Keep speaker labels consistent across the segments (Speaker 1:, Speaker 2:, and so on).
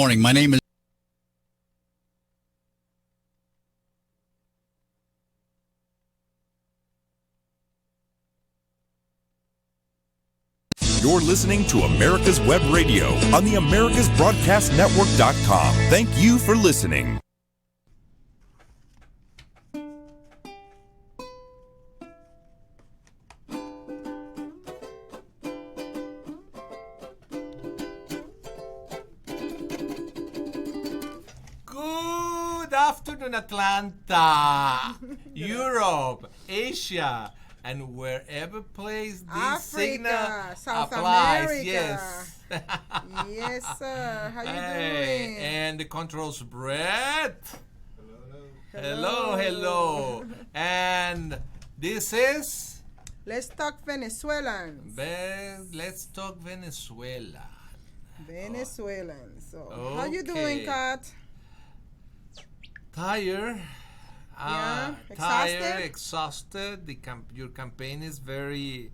Speaker 1: morning. My name is
Speaker 2: You're listening to America's Web Radio on the AmericasBroadcastNetwork.com. Thank you for listening.
Speaker 3: Good afternoon, Atlanta, Europe, Asia, and wherever place this
Speaker 4: Africa,
Speaker 3: signal
Speaker 4: South
Speaker 3: applies.
Speaker 4: America.
Speaker 3: Yes.
Speaker 4: Yes, sir. How you
Speaker 3: Hey,
Speaker 4: doing?
Speaker 3: and the controls, Brett. Hello. And this is
Speaker 4: Let's talk Venezuelan.
Speaker 3: Let's talk Venezuela.
Speaker 4: Venezuelan. So, how you
Speaker 3: Okay.
Speaker 4: doing, Kat?
Speaker 3: Tired.
Speaker 4: Yeah,
Speaker 3: Tired, exhausted. Your campaign is very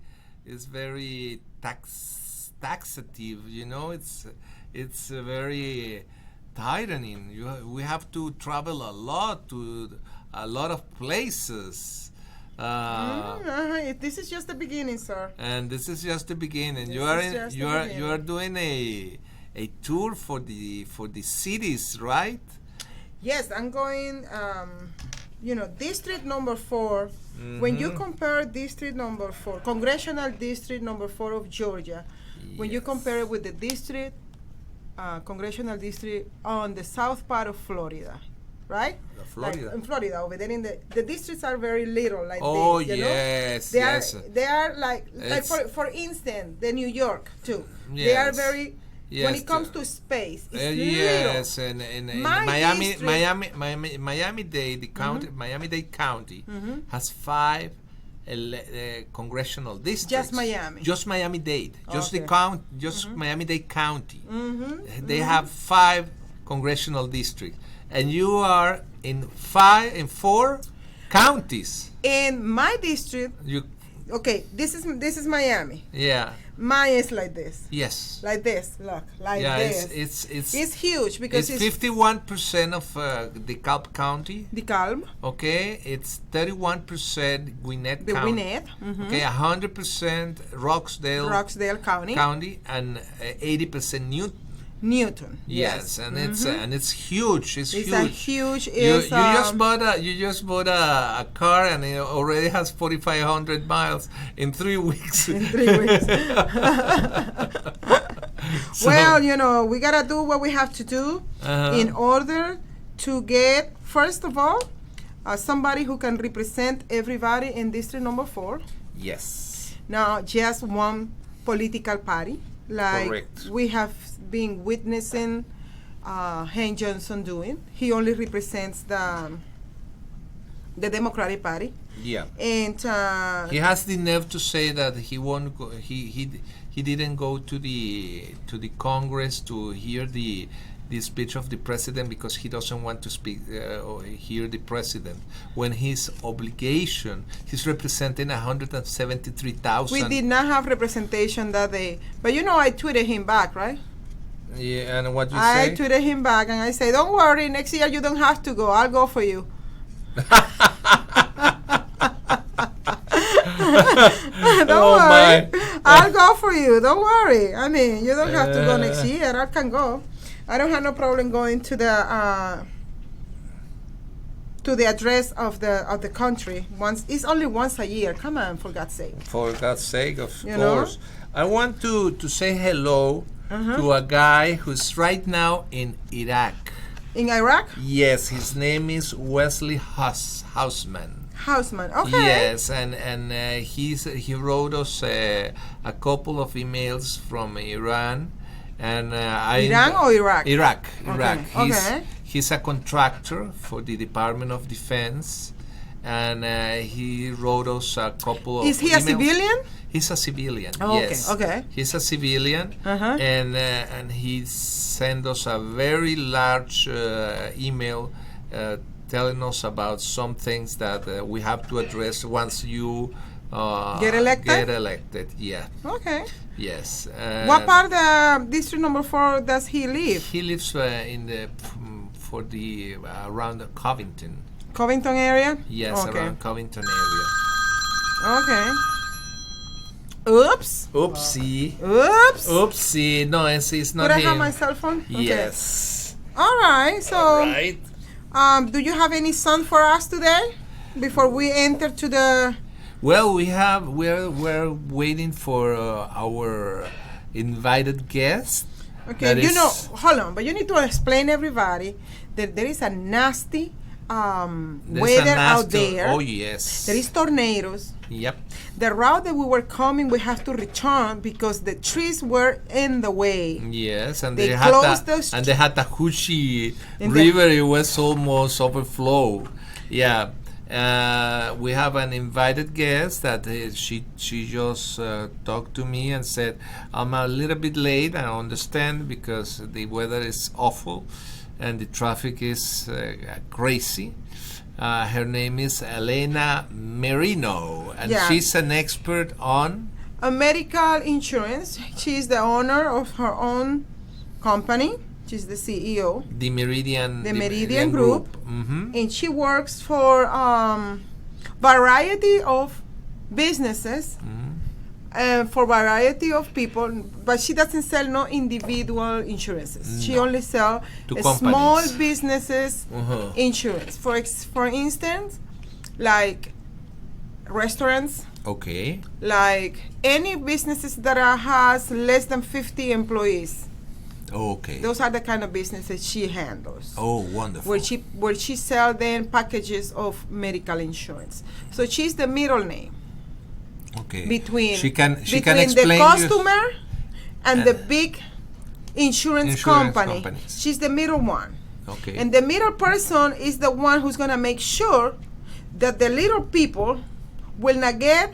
Speaker 3: taxative. You know, it's very tiring. We have to travel a lot to a lot of places.
Speaker 4: This is just the beginning, sir.
Speaker 3: And this is just the beginning.
Speaker 4: This
Speaker 3: You
Speaker 4: is just the
Speaker 3: are
Speaker 4: beginning.
Speaker 3: doing a tour for the cities, right?
Speaker 4: Yes, I'm going. District number 4. When you compare district number 4, congressional district number 4 of Georgia, when you
Speaker 3: Yes.
Speaker 4: compare it with the district, congressional district on the south part of Florida, right?
Speaker 3: Florida.
Speaker 4: Like in Florida, over there in the districts are very little, like
Speaker 3: Oh,
Speaker 4: this, you know?
Speaker 3: yes,
Speaker 4: They
Speaker 3: yes.
Speaker 4: are like
Speaker 3: It's-
Speaker 4: for instance, the New York too. They are
Speaker 3: Yes.
Speaker 4: very when
Speaker 3: Yes,
Speaker 4: it comes to space, it's
Speaker 3: yes,
Speaker 4: little.
Speaker 3: and
Speaker 4: My district-
Speaker 3: Miami-Dade, Miami-Dade County has 5 congressional districts.
Speaker 4: Just Miami.
Speaker 3: Just Miami-Dade. Just
Speaker 4: Okay.
Speaker 3: the count. Just Miami-Dade County. They have 5 congressional districts, and you are in 4 counties.
Speaker 4: In my district,
Speaker 3: You,
Speaker 4: okay, this is Miami.
Speaker 3: yeah,
Speaker 4: Mine is like this.
Speaker 3: yes,
Speaker 4: Like this, look, like
Speaker 3: yeah.
Speaker 4: this.
Speaker 3: It's
Speaker 4: Huge because
Speaker 3: it's
Speaker 4: it's
Speaker 3: 51% of DeKalb County.
Speaker 4: the calm,
Speaker 3: Okay, it's 31% Gwinnett
Speaker 4: the
Speaker 3: County.
Speaker 4: Gwinnett,
Speaker 3: Okay, 100% Roxdale
Speaker 4: Roxdale County,
Speaker 3: and 80%
Speaker 4: Newton.
Speaker 3: Yes, and it's huge. It's
Speaker 4: It's
Speaker 3: huge.
Speaker 4: a huge.
Speaker 3: You
Speaker 4: Is
Speaker 3: just bought a car and it already has 4,500 miles in 3 weeks.
Speaker 4: in 3 weeks.
Speaker 3: So-
Speaker 4: Well, we gotta do what we have to do in order to get, first of all, somebody who can represent everybody in District Number 4.
Speaker 3: Yes.
Speaker 4: Not just one political party, like
Speaker 3: Correct.
Speaker 4: we have been witnessing Hank Johnson doing. He only represents the Democratic Party,
Speaker 3: Yeah.
Speaker 4: and
Speaker 3: He has the nerve to say that he won't go. He didn't go to the Congress to hear the speech of the president because he doesn't want to speak or hear the president when his obligation he's representing 173,000.
Speaker 4: we did not have representation that day. But I tweeted him back, right?
Speaker 3: Yeah, and what you
Speaker 4: I
Speaker 3: say?
Speaker 4: tweeted him back and I say, "Don't worry, next year you don't have to go. I'll go for you." Don't worry. I'll go for you. Don't worry. I mean, you don't have to go next year. I can go. I don't have no problem going to the address of the country. It's only once a year. Come on, for God's sake.
Speaker 3: For God's sake, of
Speaker 4: You know?
Speaker 3: course. I want to say hello to a guy who's right now in Iraq.
Speaker 4: In Iraq?
Speaker 3: Yes, his name is Wesley Hausman.
Speaker 4: Houseman. Okay.
Speaker 3: Yes, and he wrote us a couple of emails from Iran, and
Speaker 4: Iran or Iraq?
Speaker 3: Iraq.
Speaker 4: Okay.
Speaker 3: He's a contractor for the Department of Defense, and he wrote us a couple of.
Speaker 4: Is he a
Speaker 3: emails.
Speaker 4: civilian?
Speaker 3: He's a civilian.
Speaker 4: Oh,
Speaker 3: yes.
Speaker 4: okay.
Speaker 3: He's a civilian, and he sent us a very large email telling us about some things that we have to address once you
Speaker 4: Get elected?
Speaker 3: Get elected, yeah.
Speaker 4: Okay.
Speaker 3: Yes.
Speaker 4: What part of District Number 4 does he live?
Speaker 3: He lives in the around Covington.
Speaker 4: Covington area?
Speaker 3: Yes,
Speaker 4: Okay.
Speaker 3: around Covington area.
Speaker 4: Okay. Oops.
Speaker 3: Oopsie.
Speaker 4: Oops.
Speaker 3: Oopsie. No, it's not
Speaker 4: Could I
Speaker 3: him.
Speaker 4: have my cell phone? Okay.
Speaker 3: Yes.
Speaker 4: All right. So,
Speaker 3: All right.
Speaker 4: do you have any song for us today before we enter to the?
Speaker 3: Well, we're waiting for our invited guest.
Speaker 4: Okay.
Speaker 3: That
Speaker 4: You
Speaker 3: is-
Speaker 4: know, hold on, but you need to explain everybody that there is a nasty
Speaker 3: There's
Speaker 4: weather
Speaker 3: a
Speaker 4: out
Speaker 3: nasty-
Speaker 4: there.
Speaker 3: Oh yes.
Speaker 4: There is tornadoes.
Speaker 3: Yep.
Speaker 4: The route that we were coming, we have to return because the trees were in the way.
Speaker 3: Yes, and
Speaker 4: They
Speaker 3: they had
Speaker 4: closed
Speaker 3: the
Speaker 4: those
Speaker 3: and they had the Hushi
Speaker 4: In the-
Speaker 3: River. It was almost overflow. Yeah. We have an invited guest that she just talked to me and said, I'm a little bit late. I understand because the weather is awful and the traffic is crazy. Her name is Elena Merino, and
Speaker 4: Yeah.
Speaker 3: she's an expert on
Speaker 4: A medical insurance. She is the owner of her own company. She's the CEO.
Speaker 3: the Meridian
Speaker 4: Group.
Speaker 3: Mm-hmm.
Speaker 4: And she works for variety of businesses for variety of people, but she doesn't sell no individual insurances. She
Speaker 3: No.
Speaker 4: only sell
Speaker 3: To
Speaker 4: small
Speaker 3: companies.
Speaker 4: businesses
Speaker 3: Uh-huh.
Speaker 4: insurance. For instance, like restaurants,
Speaker 3: Okay.
Speaker 4: like any businesses that has less than 50 employees.
Speaker 3: Okay.
Speaker 4: Those are the kind of businesses she handles.
Speaker 3: Oh, wonderful.
Speaker 4: Where she sell then packages of medical insurance. So she's the middle name
Speaker 3: Okay.
Speaker 4: between
Speaker 3: she can
Speaker 4: between
Speaker 3: explain
Speaker 4: the
Speaker 3: you-
Speaker 4: customer and the big insurance
Speaker 3: Insurance
Speaker 4: company.
Speaker 3: companies.
Speaker 4: She's the middle one.
Speaker 3: Okay.
Speaker 4: And the middle person is the one who's gonna make sure that the little people will not get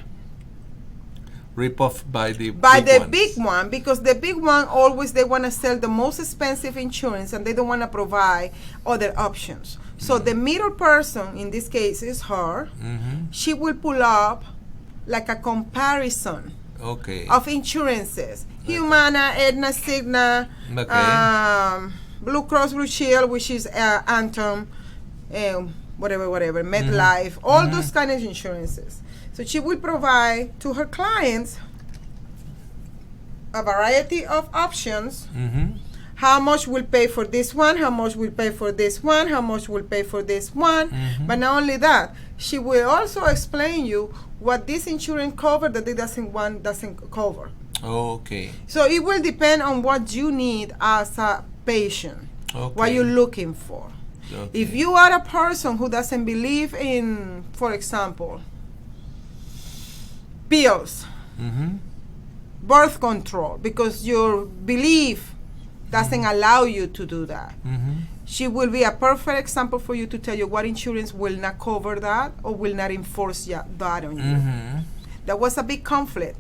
Speaker 3: rip off by the
Speaker 4: the
Speaker 3: ones.
Speaker 4: big one, because the big one always they want to sell the most expensive insurance and they don't want to provide other options. So the middle person in this case is her.
Speaker 3: Mm-hmm.
Speaker 4: She will pull up like a comparison
Speaker 3: Okay.
Speaker 4: of insurances: Humana, Aetna, Cigna,
Speaker 3: Okay.
Speaker 4: Blue Cross Blue Shield, which is Anthem, whatever, MetLife, all those kind of insurances. So she will provide to her clients a variety of options.
Speaker 3: Mm-hmm.
Speaker 4: How much will pay for this one? How much will pay for this one? How much will pay for this one? But not only that, she will also explain you what this insurance cover that it doesn't cover.
Speaker 3: Okay.
Speaker 4: So it will depend on what you need as a patient, what
Speaker 3: Okay.
Speaker 4: you're looking for.
Speaker 3: Okay.
Speaker 4: If you are a person who doesn't believe in, for example, pills,
Speaker 3: Mm-hmm.
Speaker 4: birth control, because your belief doesn't allow you to do that,
Speaker 3: Mm-hmm.
Speaker 4: she will be a perfect example for you to tell you what insurance will not cover that or will not enforce that on you.
Speaker 3: Mm-hmm.
Speaker 4: There was a big conflict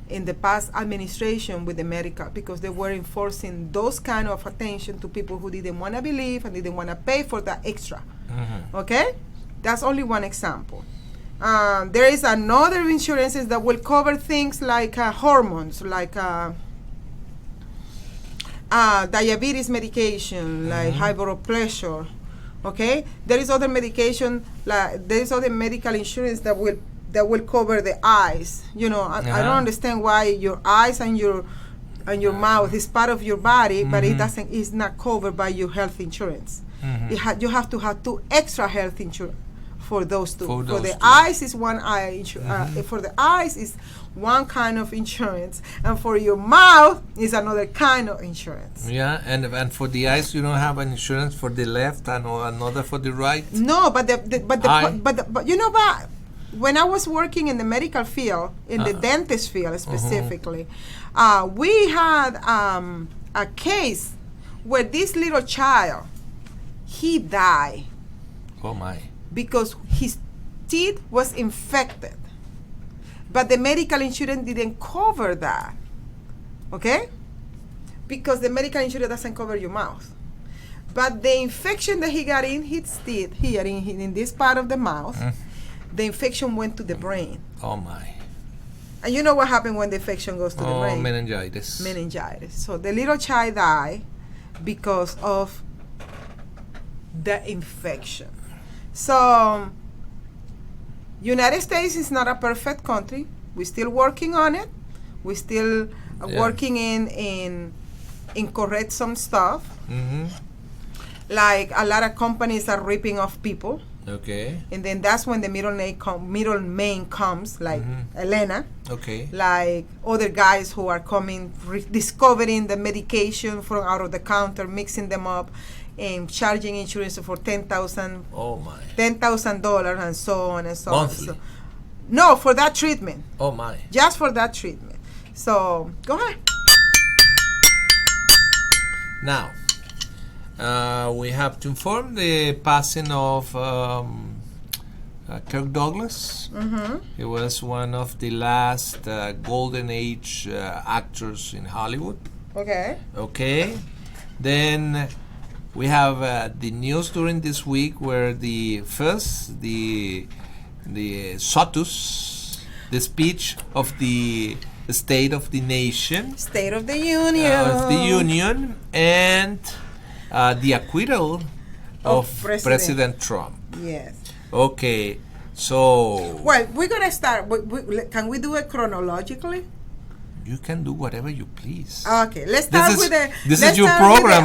Speaker 4: in the past administration with the medical because they were enforcing those kind of attention to people who didn't want to believe and didn't want to pay for that extra.
Speaker 3: Mm-hmm.
Speaker 4: Okay? That's only one example. There is another insurances that will cover things like hormones, like diabetes medication, like high blood pressure. Okay? There is other medication, like there is other medical insurance that will cover the eyes. You know, I don't understand why your eyes and your mouth is part of your body, but it's not covered by your health insurance. You have to have two extra health insurance for those two. For the eyes is one eye for the eyes is one kind of insurance, and for your mouth is another kind of insurance.
Speaker 3: Yeah, and for the eyes, you don't have an insurance for the left and another for the right.
Speaker 4: No, but you know what? When I was working in the medical field, in the dentist field specifically, we had a case where this little child, he died
Speaker 3: Oh my.
Speaker 4: because his teeth was infected, but the medical insurance didn't cover that. Okay? Because the medical insurance doesn't cover your mouth. But the infection that he got in his teeth here in this part of the mouth, the infection went to the brain.
Speaker 3: Oh my.
Speaker 4: And you know what happened when the infection goes to the brain?
Speaker 3: Meningitis.
Speaker 4: Meningitis. So the little child died because of the infection. So United States is not a perfect country. We're still working on it. We're still working in correct some stuff.
Speaker 3: Mm-hmm.
Speaker 4: Like a lot of companies are ripping off people.
Speaker 3: Okay.
Speaker 4: And then that's when the middleman comes, like Elena.
Speaker 3: Okay.
Speaker 4: Like other guys who are coming, discovering the medication from out of the counter, mixing them up, and charging insurance for $10,000.
Speaker 3: Oh my.
Speaker 4: $10,000 and so on and so
Speaker 3: Monthly.
Speaker 4: on. So, no, for that treatment.
Speaker 3: Oh my.
Speaker 4: Just for that treatment. So go ahead.
Speaker 3: Now, we have to inform the passing of Kirk Douglas.
Speaker 4: Mm-hmm.
Speaker 3: He was one of the last golden age actors in Hollywood.
Speaker 4: Okay.
Speaker 3: Okay. Then we have the news during this week where the SOTUS, the speech of the State of the Nation.
Speaker 4: State of the Union.
Speaker 3: And the acquittal of President Trump.
Speaker 4: Yes.
Speaker 3: Okay, so...
Speaker 4: Well, we're going to start. Can we do it chronologically?
Speaker 3: You can do whatever you please.
Speaker 4: Okay, let's start with the...
Speaker 3: This is your program.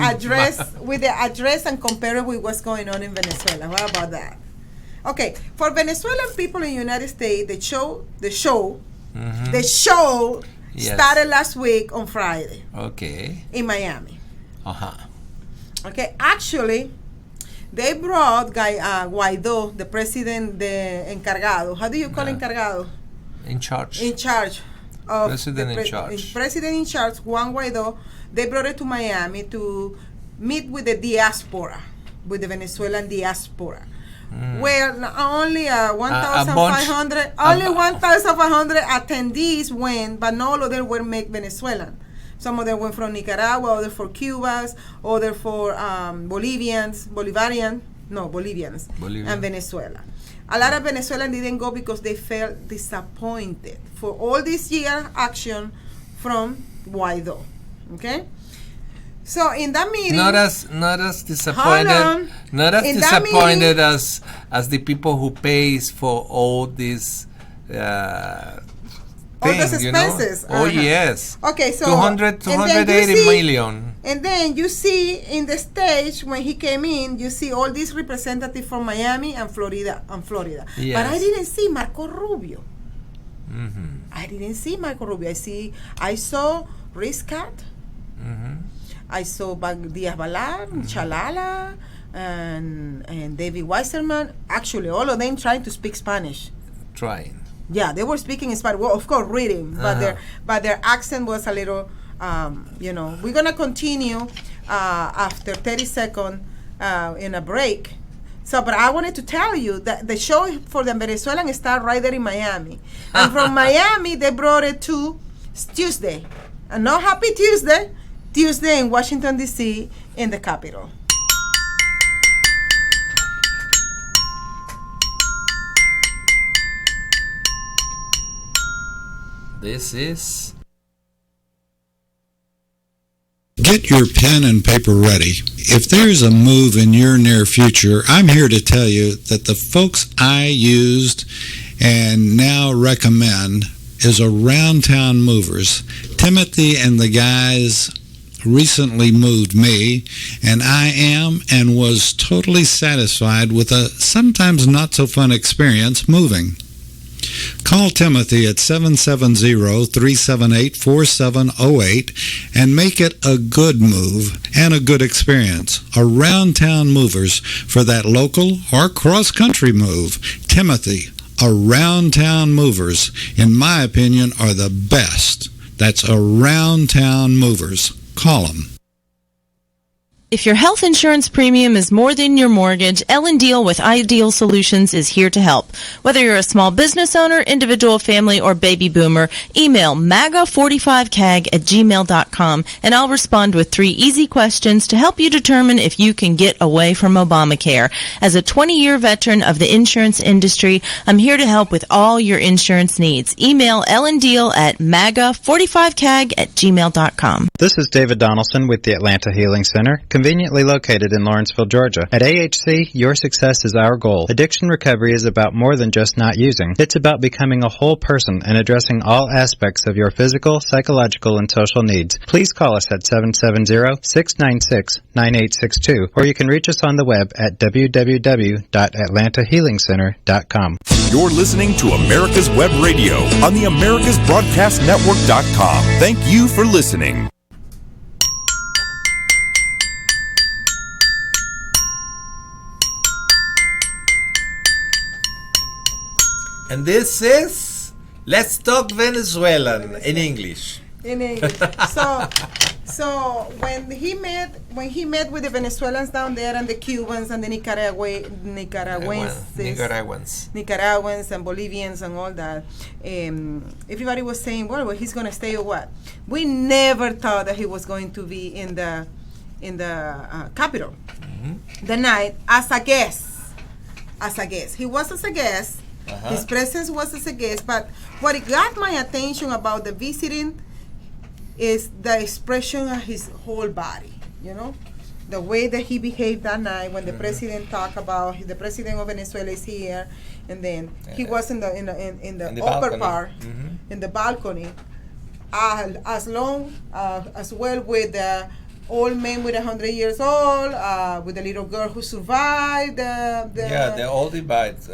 Speaker 4: With the address and compare it with what's going on in Venezuela. What about that? Okay, for Venezuelan people in the United States, the show
Speaker 3: Yes.
Speaker 4: started last week on Friday.
Speaker 3: Okay.
Speaker 4: In Miami.
Speaker 3: Uh-huh.
Speaker 4: Okay, actually, they brought Guaidó, the president, the encargado. How do you call encargado?
Speaker 3: In charge.
Speaker 4: In charge. Of
Speaker 3: President in charge.
Speaker 4: President in charge, Juan Guaidó. They brought it to Miami to meet with the diaspora, with the Venezuelan diaspora. Where only 1,500 attendees went, but not all of them were Venezuelan. Some of them went from Nicaragua, others for Cubans, others for Bolivians, and Venezuela. A lot of Venezuelans didn't go because they felt disappointed for all this year action from Guaidó. Okay. So in that meeting,
Speaker 3: not as disappointed, as the people who pays for all these
Speaker 4: all those expenses.
Speaker 3: Oh yes.
Speaker 4: Okay, so
Speaker 3: 280 million.
Speaker 4: And then you see in the stage when he came in, you see all these representatives from Miami and Florida.
Speaker 3: Yes.
Speaker 4: But I didn't see Marco Rubio.
Speaker 3: Mm-hmm.
Speaker 4: I didn't see Marco Rubio. I saw Riscat.
Speaker 3: Mm-hmm.
Speaker 4: I saw Diaz-Balart, Chalala, and David Weiserman. Actually, all of them trying to speak Spanish.
Speaker 3: Trying.
Speaker 4: Yeah, they were speaking in Spanish. Well, of course, reading, but their accent was a little, We're gonna continue after 30 seconds in a break. So, but I wanted to tell you that the show for the Venezuelan started right there in Miami, and from Miami they brought it to Tuesday, and not Happy Tuesday in Washington D.C. in the Capitol.
Speaker 3: This is...
Speaker 1: Get your pen and paper ready. If there's a move in your near future, I'm here to tell you that the folks I used and now recommend is Around Town Movers. Timothy and the guys recently moved me, and I am and was totally satisfied with a sometimes not so fun experience moving. Call Timothy at 770-378-4708 and make it a good move and a good experience. Around Town Movers for that local or cross-country move. Timothy, Around Town Movers, in my opinion, are the best. That's Around Town Movers. Call them.
Speaker 5: If your health insurance premium is more than your mortgage, Ellen Deal with Ideal Solutions is here to help. Whether you're a small business owner, individual, family, or baby boomer, email MAGA45CAG@gmail.com and I'll respond with 3 easy questions to help you determine if you can get away from Obamacare. As a 20-year veteran of the insurance industry, I'm here to help with all your insurance needs. Email Ellen Deal at MAGA45CAG@gmail.com.
Speaker 6: This is David Donaldson with the Atlanta Healing Center, conveniently located in Lawrenceville, Georgia. At AHC, your success is our goal. Addiction recovery is about more than just not using. It's about becoming a whole person and addressing all aspects of your physical, psychological, and social needs. Please call us at 770-696-9862, or you can reach us on the web at www.atlantahealingcenter.com.
Speaker 2: You're listening to America's Web Radio on the AmericasBroadcastNetwork.com. Thank you for listening.
Speaker 3: And this is Let's Talk Venezuelan in English.
Speaker 4: In English. So when he met with the Venezuelans down there and the Cubans and the Nicaraguans and Bolivians and all that, everybody was saying, well, he's going to stay or what? We never thought that he was going to be in the capital the night as a guest. He was as a guest. His presence was as a guest, but what got my attention about the visiting is the expression of his whole body, the way that he behaved that night when the president talked about the president of Venezuela is here, and then he was in the upper
Speaker 3: balcony.
Speaker 4: part, in the balcony, as well with the old man with 100 years old, with the little girl who survived.
Speaker 3: The old invited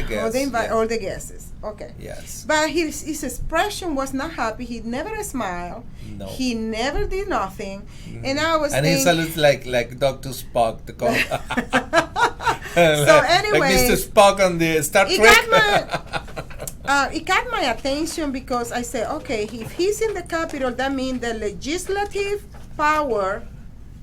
Speaker 3: guests.
Speaker 4: All the guests. Okay.
Speaker 3: Yes.
Speaker 4: But his expression was not happy. He never smiled.
Speaker 3: No.
Speaker 4: He never did nothing. And I was
Speaker 3: he salutes like Dr. Spock.
Speaker 4: So anyway,
Speaker 3: like Mr. Spock on the Star Trek.
Speaker 4: It got my attention because I said, okay, if he's in the Capitol, that means the legislative power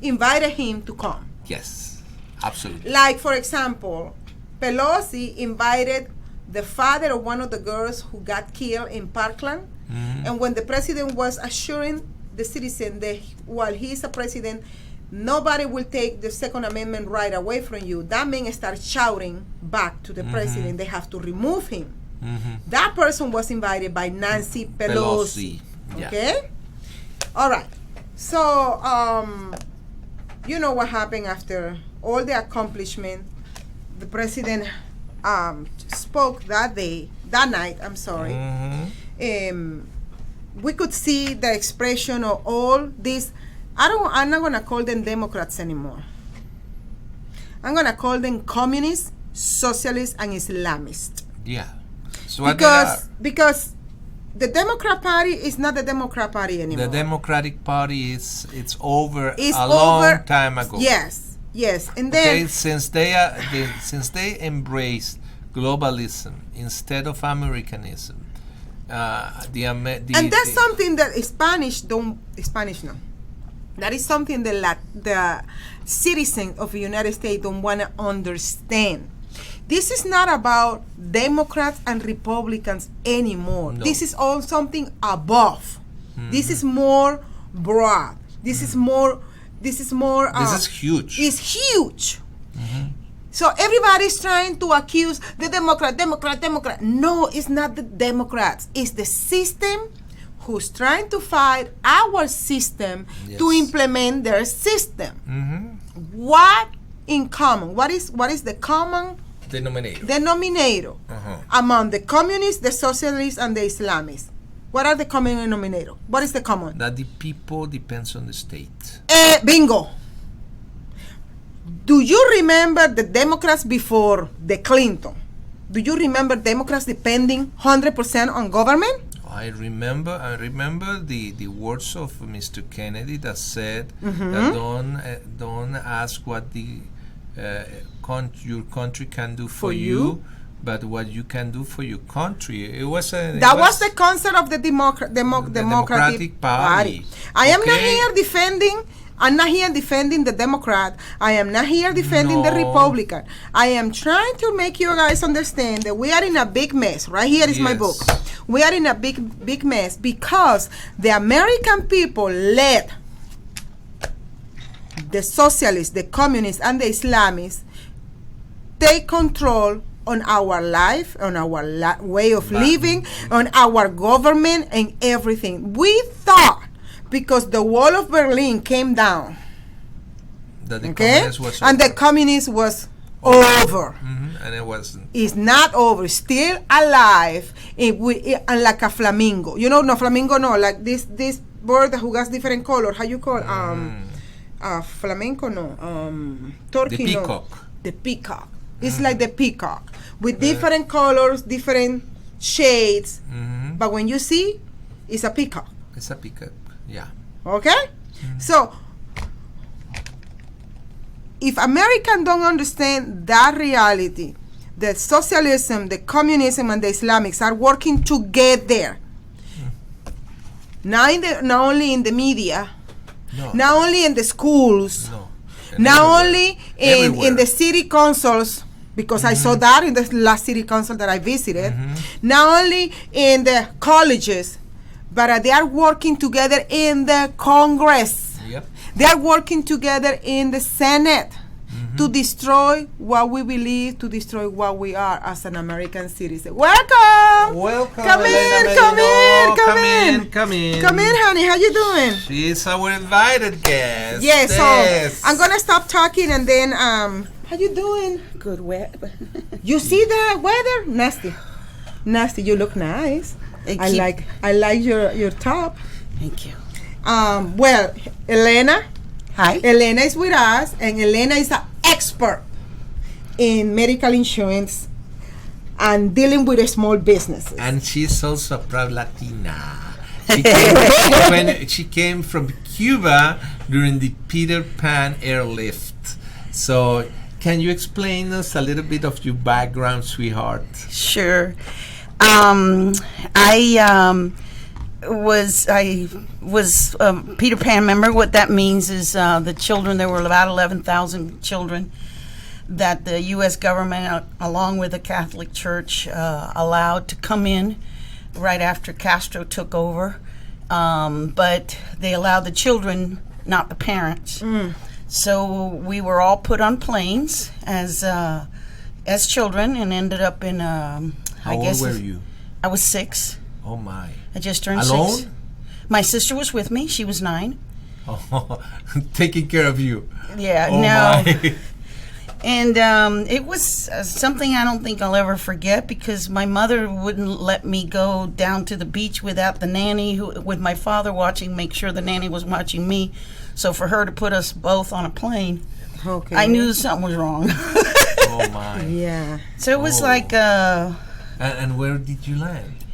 Speaker 4: invited him to come.
Speaker 3: Yes, absolutely.
Speaker 4: Like, for example, Pelosi invited the father of one of the girls who got killed in Parkland. And when the president was assuring the citizen that while he's a president, nobody will take the Second Amendment right away from you, that man started shouting back to the president, they have to remove him. That person was invited by Nancy Pelosi. Okay? All right. So, you know what happened after all the accomplishment. The president spoke that night, we could see the expression of all this. I'm not going to call them Democrats anymore. I'm going to call them communists, socialists, and Islamists.
Speaker 3: Yeah. So
Speaker 4: because the Democrat Party is not the Democrat Party anymore.
Speaker 3: The Democratic Party it's over long time ago.
Speaker 4: Yes, and then
Speaker 3: since they embraced globalism instead of Americanism,
Speaker 4: and that's something that Spanish no. That is something that the citizens of the United States don't want to understand. This is not about Democrats and Republicans anymore. No. This is all something above. This is more broad. This is more. This is
Speaker 3: huge.
Speaker 4: It's huge. So everybody's trying to accuse the Democrat. No, it's not the Democrats. It's the system who's trying to fight our system to implement their system. What in common? What is the common denominator among the communists, the socialists, and the Islamists? What are the common denominator? What is the common?
Speaker 3: That the people depends on the state.
Speaker 4: Bingo. Do you remember the Democrats before the Clinton? Do you remember Democrats depending 100% on government?
Speaker 3: I remember the words of Mr. Kennedy that said that don't ask what the your country can do for you, but what you can do for your country. It was a
Speaker 4: That was the concept of the Democratic Party. I am not here defending. I'm not here defending the Democrat. I am not here defending the Republican. I am trying to make you guys understand that we are in a big mess. Right here is my book. We are in a big mess because the American people let the socialists, the communists, and the Islamists take control on our life, on our way of living, on our government, and everything. We thought, because the wall of Berlin came down,
Speaker 3: that the communist was
Speaker 4: and the communist was over.
Speaker 3: And it wasn't.
Speaker 4: It's not over. Still alive, and like a flamingo. You know, no flamingo, no, like this bird who has different colors. How you call flamenco? No, turkey.
Speaker 3: The peacock.
Speaker 4: No. The peacock. It's like the peacock with different colors, different shades. But when you see, it's a peacock.
Speaker 3: It's a peacock. Yeah.
Speaker 4: Okay? So, if Americans don't understand that reality, that socialism, the communism, and the Islamics are working together, not only in the media, not only in the schools, not only in the city councils, because I saw that in the last city council that I visited, not only in the colleges, but they are working together in the Congress. They are working together in the Senate to destroy what we believe, to destroy what we are as an American citizen. Welcome! Come in, honey. How you doing?
Speaker 3: She's our invited guest.
Speaker 4: Yes. So I'm gonna stop talking and then how you doing?
Speaker 7: Good weather.
Speaker 4: You see the weather? Nasty. You look nice. I like your top.
Speaker 7: Thank you.
Speaker 4: Well, Elena.
Speaker 7: Hi.
Speaker 4: Elena is with us, and Elena is an expert in medical insurance and dealing with small businesses.
Speaker 3: And she's also a proud Latina. She came from Cuba during the Peter Pan airlift. So, can you explain us a little bit of your background, sweetheart?
Speaker 7: Sure. I was Peter Pan member. What that means is the children, there were about 11,000 children that the U.S. government, along with the Catholic Church, allowed to come in right after Castro took over. But they allowed the children, not the parents. So we were all put on planes as children and ended up in
Speaker 3: How old were you?
Speaker 7: I was 6.
Speaker 3: Oh my!
Speaker 7: I just turned
Speaker 3: Alone?
Speaker 7: 6. My sister was with me. She was 9.
Speaker 3: Oh, taking care of you.
Speaker 7: Yeah,
Speaker 3: oh
Speaker 7: no.
Speaker 3: My.
Speaker 7: And it was something I don't think I'll ever forget because my mother wouldn't let me go down to the beach without the nanny, with my father watching, make sure the nanny was watching me. So for her to put us both on a plane, I knew something was wrong.
Speaker 3: Oh my!
Speaker 4: Yeah.
Speaker 7: So it was like.
Speaker 3: And where did you land?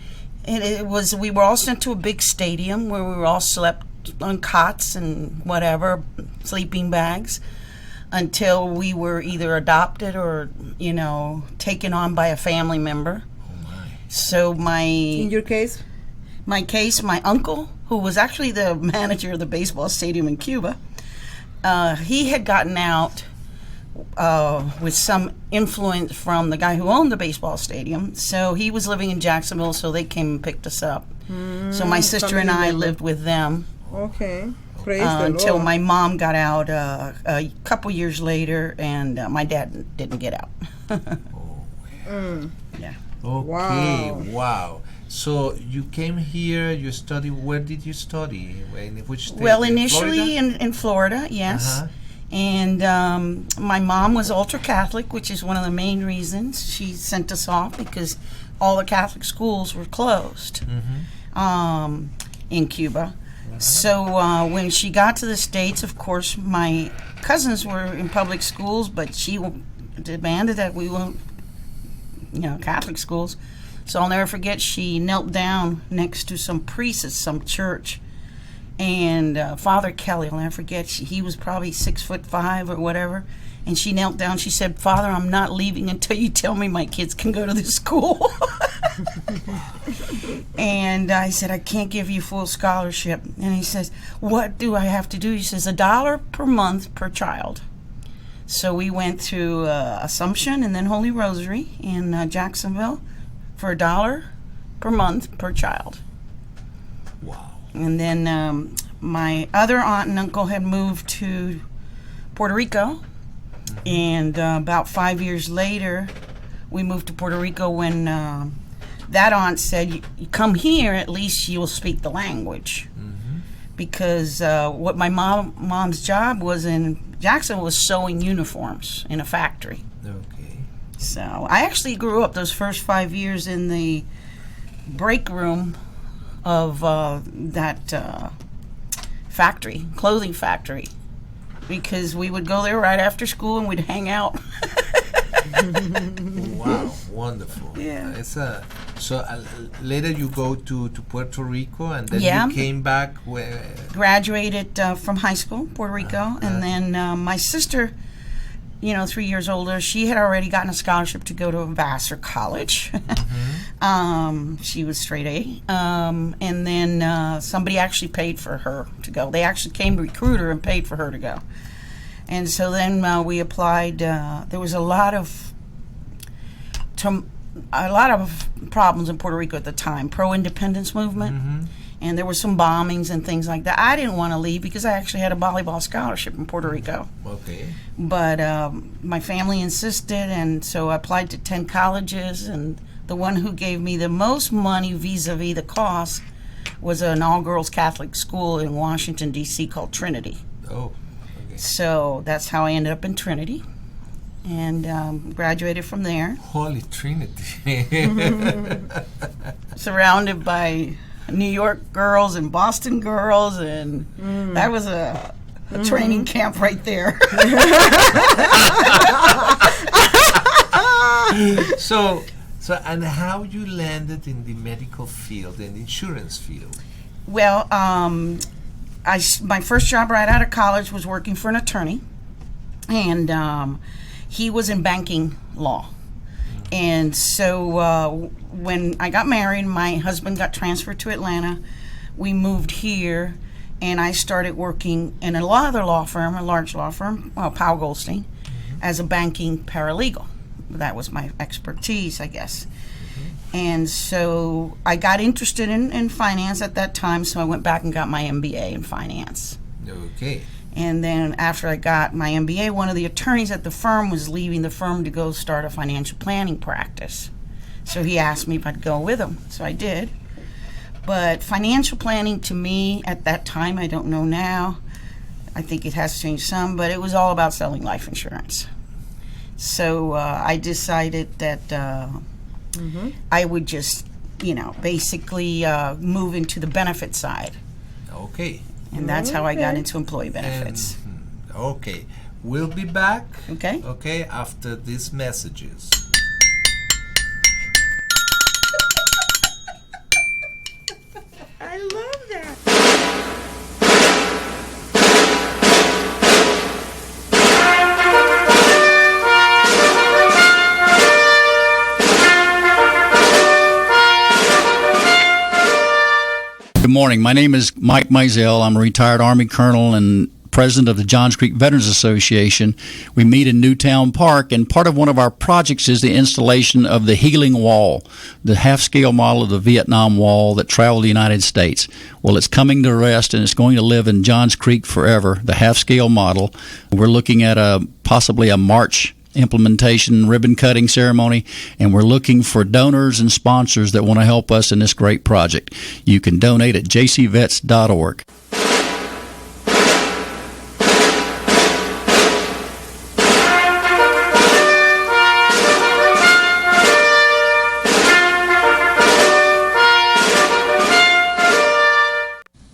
Speaker 7: It was. We were all sent to a big stadium where we were all slept on cots and whatever, sleeping bags, until we were either adopted or, taken on by a family member.
Speaker 3: Oh my!
Speaker 7: So
Speaker 4: in your case?
Speaker 7: My uncle, who was actually the manager of the baseball stadium in Cuba, he had gotten out with some influence from the guy who owned the baseball stadium. So he was living in Jacksonville, so they came and picked us up. So my sister and I lived with them.
Speaker 4: Okay. Praise the
Speaker 7: until
Speaker 4: Lord.
Speaker 7: My mom got out a couple years later, and my dad didn't get out. Yeah.
Speaker 3: Okay. Wow. So you came here, you studied, where did you study? In which state?
Speaker 7: Well, initially in Florida, yes. And my mom was ultra-Catholic, which is one of the main reasons she sent us off, because all the Catholic schools were closed in Cuba. So when she got to the States, of course, my cousins were in public schools, but she demanded that we went, Catholic schools. So I'll never forget, she knelt down next to some priests at some church. And Father Kelly, I'll never forget, he was probably 6'5" or whatever. And she knelt down. She said, "Father, I'm not leaving until you tell me my kids can go to this school." And I said, "I can't give you full scholarship." And he says, "What do I have to do?" He says, $1 per month per child. So we went through Assumption and then Holy Rosary in Jacksonville for $1 per month per child.
Speaker 3: Wow.
Speaker 7: And then my other aunt and uncle had moved to Puerto Rico. And about 5 years later, we moved to Puerto Rico when that aunt said, you come here, at least you'll speak the language. Because what my mom's job was in Jackson was sewing uniforms in a factory.
Speaker 3: Okay.
Speaker 7: So I actually grew up those first 5 years in the break room of that factory, clothing factory, because we would go there right after school and we'd hang out.
Speaker 3: Wow, wonderful.
Speaker 7: Yeah.
Speaker 3: So later you go to Puerto Rico, and then
Speaker 7: Yeah.
Speaker 3: you came back where?
Speaker 7: Graduated from high school, Puerto Rico, and then my sister, 3 years older, she had already gotten a scholarship to go to Vassar College. She was straight A. And then somebody actually paid for her to go. They actually came to recruit her and paid for her to go. And so then we applied. There was a lot of problems in Puerto Rico at the time, pro-independence movement, and there were some bombings and things like that. I didn't want to leave because I actually had a volleyball scholarship in Puerto Rico.
Speaker 3: Okay.
Speaker 7: But my family insisted, and so I applied to 10 colleges, and the one who gave me the most money vis-a-vis the cost was an all-girls Catholic school in Washington, D.C. called Trinity.
Speaker 3: Oh, okay.
Speaker 7: So that's how I ended up in Trinity, and graduated from there.
Speaker 3: Holy Trinity.
Speaker 7: Surrounded by New York girls and Boston girls, and that was a training camp right there.
Speaker 3: So, and how you landed in the medical field and insurance field?
Speaker 7: Well, my first job right out of college was working for an attorney, and he was in banking law. And so when I got married, my husband got transferred to Atlanta. We moved here, and I started working in a large law firm, Powell Goldstein, as a banking paralegal. That was my expertise, I guess. And so I got interested in finance at that time, so I went back and got my MBA in finance.
Speaker 3: Okay.
Speaker 7: And then after I got my MBA, one of the attorneys at the firm was leaving the firm to go start a financial planning practice. So he asked me if I'd go with him. So I did. But financial planning to me at that time, I don't know now, I think it has changed some, but it was all about selling life insurance. So I decided that I would just, basically move into the benefit side.
Speaker 3: Okay.
Speaker 7: And that's how I got into employee benefits.
Speaker 3: Okay. We'll be back.
Speaker 7: Okay.
Speaker 3: Okay, after these messages.
Speaker 4: I love that.
Speaker 8: Good morning. My name is Mike Mizell. I'm a retired Army colonel and president of the Johns Creek Veterans Association. We meet in Newtown Park, and part of one of our projects is the installation of the Healing Wall, the half-scale model of the Vietnam Wall that traveled the United States. Well, it's coming to rest, and it's going to live in Johns Creek forever, the half-scale model. We're looking at possibly a March implementation ribbon cutting ceremony, and we're looking for donors and sponsors that want to help us in this great project. You can donate at jcvets.org.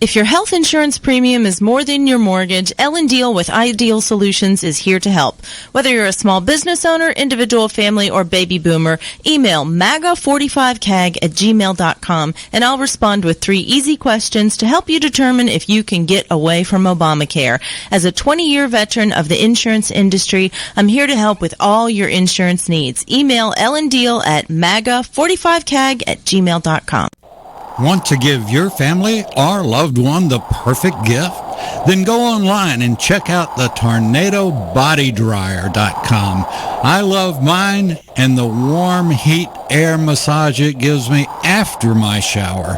Speaker 5: If your health insurance premium is more than your mortgage, Ellen Deal with Ideal Solutions is here to help. Whether you're a small business owner, individual, family, or baby boomer, email MAGA45CAG@gmail.com and I'll respond with 3 easy questions to help you determine if you can get away from Obamacare. As a 20-year veteran of the insurance industry, I'm here to help with all your insurance needs. Email Ellen Deal at MAGA45CAG@gmail.com.
Speaker 1: Want to give your family or loved one the perfect gift? Then go online and check out the TornadoBodyDryer.com. I love mine and the warm heat air massage it gives me after my shower.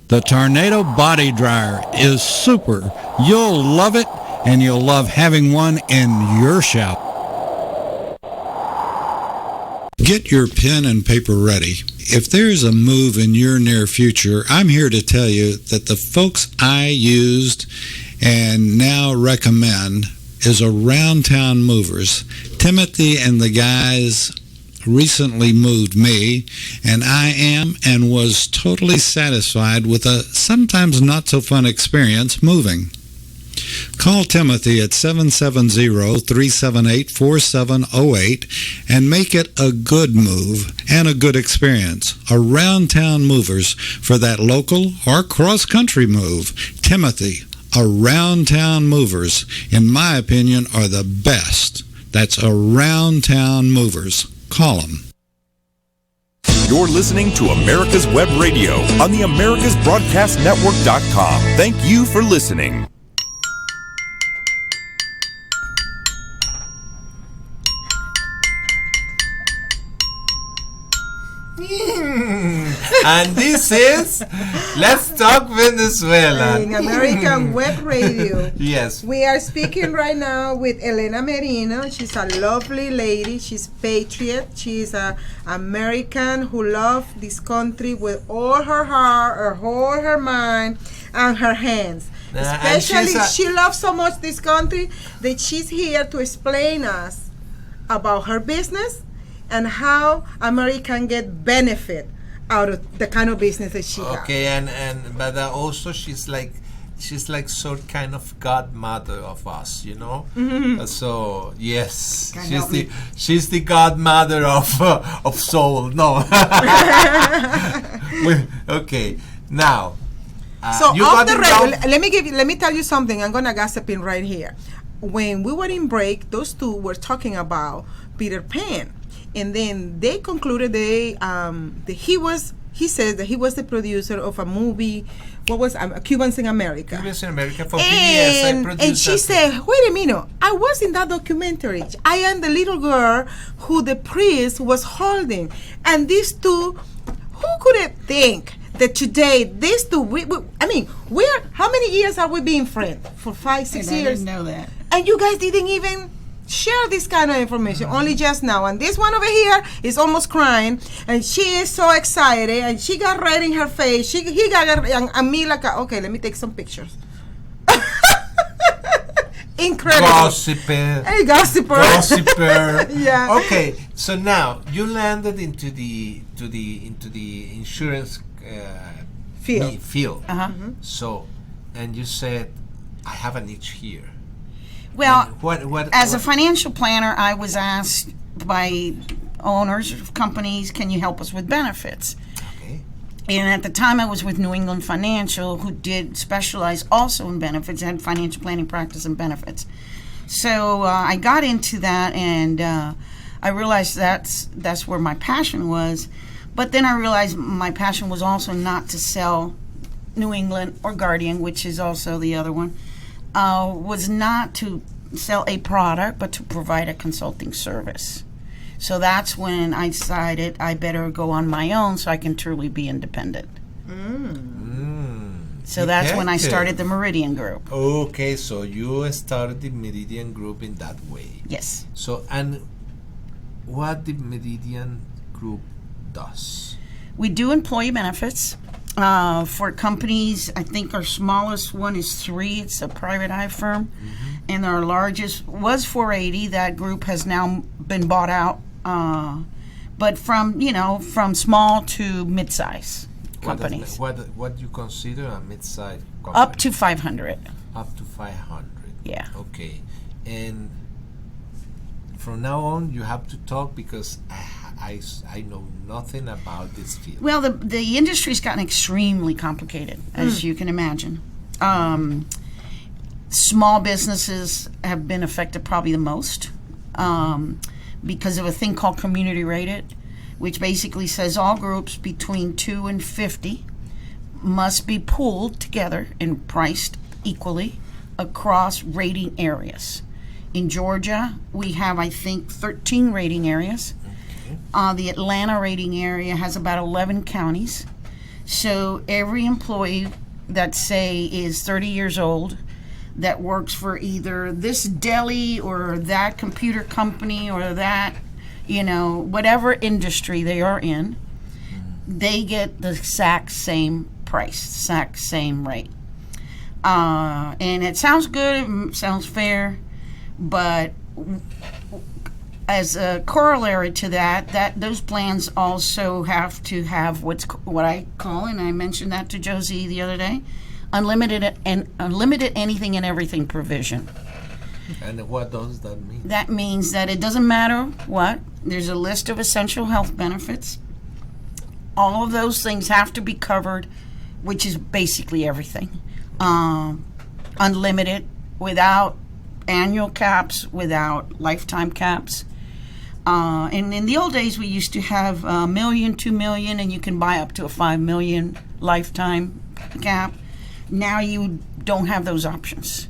Speaker 1: The Tornado Body Dryer is super. You'll love it, and you'll love having one in your shower. Get your pen and paper ready. If there's a move in your near future, I'm here to tell you that the folks I used and now recommend is Around Town Movers. Timothy and the guys recently moved me, and I am and was totally satisfied with a sometimes not so fun experience moving. Call Timothy at 770-378-4708 and make it a good move and a good experience. Around Town Movers for that local or cross-country move. Timothy, Around Town Movers, in my opinion, are the best. That's Around Town Movers. Call them.
Speaker 2: You're listening to America's Web Radio on the AmericasBroadcastNetwork.com. Thank you for listening.
Speaker 3: And this is Let's Talk Venezuelan.
Speaker 4: In American Web Radio.
Speaker 3: Yes.
Speaker 4: We are speaking right now with Elena Merino. She's a lovely lady. She's patriot. She's an American who loves this country with all her heart, all her mind, and her hands. Especially, she loves so much this country that she's here to explain us about her business and how American get benefit out of the kind of business that she has.
Speaker 3: Okay, but also she's like sort kind of godmother of us, you know.
Speaker 4: Mm-hmm.
Speaker 3: So yes, she's the godmother of soul. No. Okay, now.
Speaker 4: So off the record, let me tell you something. I'm gonna gossip in right here. When we were in break, those two were talking about Peter Pan. And then they concluded that he said that he was the producer of a movie, what was Cubans in America.
Speaker 3: Cubans in America for PBS.
Speaker 4: And she said, wait a minute, I was in that documentary. I am the little girl who the priest was holding. And these two, who could have think that today these two, how many years have we been friends? For 5-6 years?
Speaker 7: I didn't know that.
Speaker 4: And you guys didn't even share this kind of information, only just now. And this one over here is almost crying, and she is so excited, and she got red in her face. He got and me like, okay, let me take some pictures. Incredible.
Speaker 3: Gossiper.
Speaker 4: Hey, gossiper. Yeah.
Speaker 3: Okay, so now you landed into the insurance field.
Speaker 7: Uh-huh.
Speaker 3: So, and you said, I have a niche here.
Speaker 7: Well,
Speaker 3: what
Speaker 7: as a financial planner, I was asked by owners of companies, can you help us with benefits?
Speaker 3: Okay.
Speaker 7: And at the time, I was with New England Financial, who did specialize also in benefits, had financial planning practice and benefits. So I got into that, and I realized that's where my passion was. But then I realized my passion was also not to sell New England or Guardian, which is also the other one. Was not to sell a product, but to provide a consulting service. So that's when I decided I better go on my own so I can truly be independent. So that's when I started the Meridian Group.
Speaker 3: Okay, so you started the Meridian Group in that way.
Speaker 7: Yes.
Speaker 3: So, and what the Meridian Group does?
Speaker 7: We do employee benefits. For companies, I think our smallest one is 3. It's a private eye firm. Mm-hmm. And our largest was 480. That group has now been bought out. But from small to mid-size. companies.
Speaker 3: What you consider a mid-sized company?
Speaker 7: Up to 500.
Speaker 3: Up to 500.
Speaker 7: Yeah.
Speaker 3: Okay. And from now on, you have to talk because I know nothing about this field.
Speaker 7: Well, the industry's gotten extremely complicated, as you can imagine. Small businesses have been affected probably the most because of a thing called community rated, which basically says all groups between 2 and 50 must be pooled together and priced equally across rating areas. In Georgia, we have, I think, 13 rating areas. The Atlanta rating area has about 11 counties. So every employee that, say, is 30 years old that works for either this deli or that computer company or that, whatever industry they are in, they get the exact same price, exact same rate. And it sounds good, it sounds fair, but as a corollary to that those plans also have to have what I call, and I mentioned that to Johsie the other day, unlimited anything and everything provision.
Speaker 3: And what does that mean?
Speaker 7: That means that it doesn't matter what. There's a list of essential health benefits. All of those things have to be covered, which is basically everything. Unlimited, without annual caps, without lifetime caps. And in the old days, we used to have $1 million, $2 million, and you can buy up to a $5 million lifetime cap. Now you don't have those options.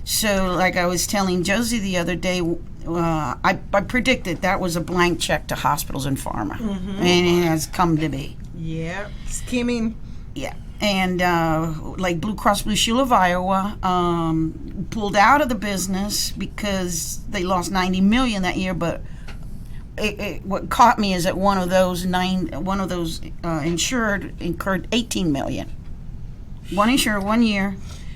Speaker 7: So, like I was telling Johsie the other day, I predicted that was a blank check to hospitals and pharma, and it has come to be.
Speaker 4: Yeah, skimming.
Speaker 7: Yeah, and like Blue Cross Blue Shield of Iowa pulled out of the business because they lost $90 million that year. But what caught me is that one of those insured incurred $18 million. One insured 1 year,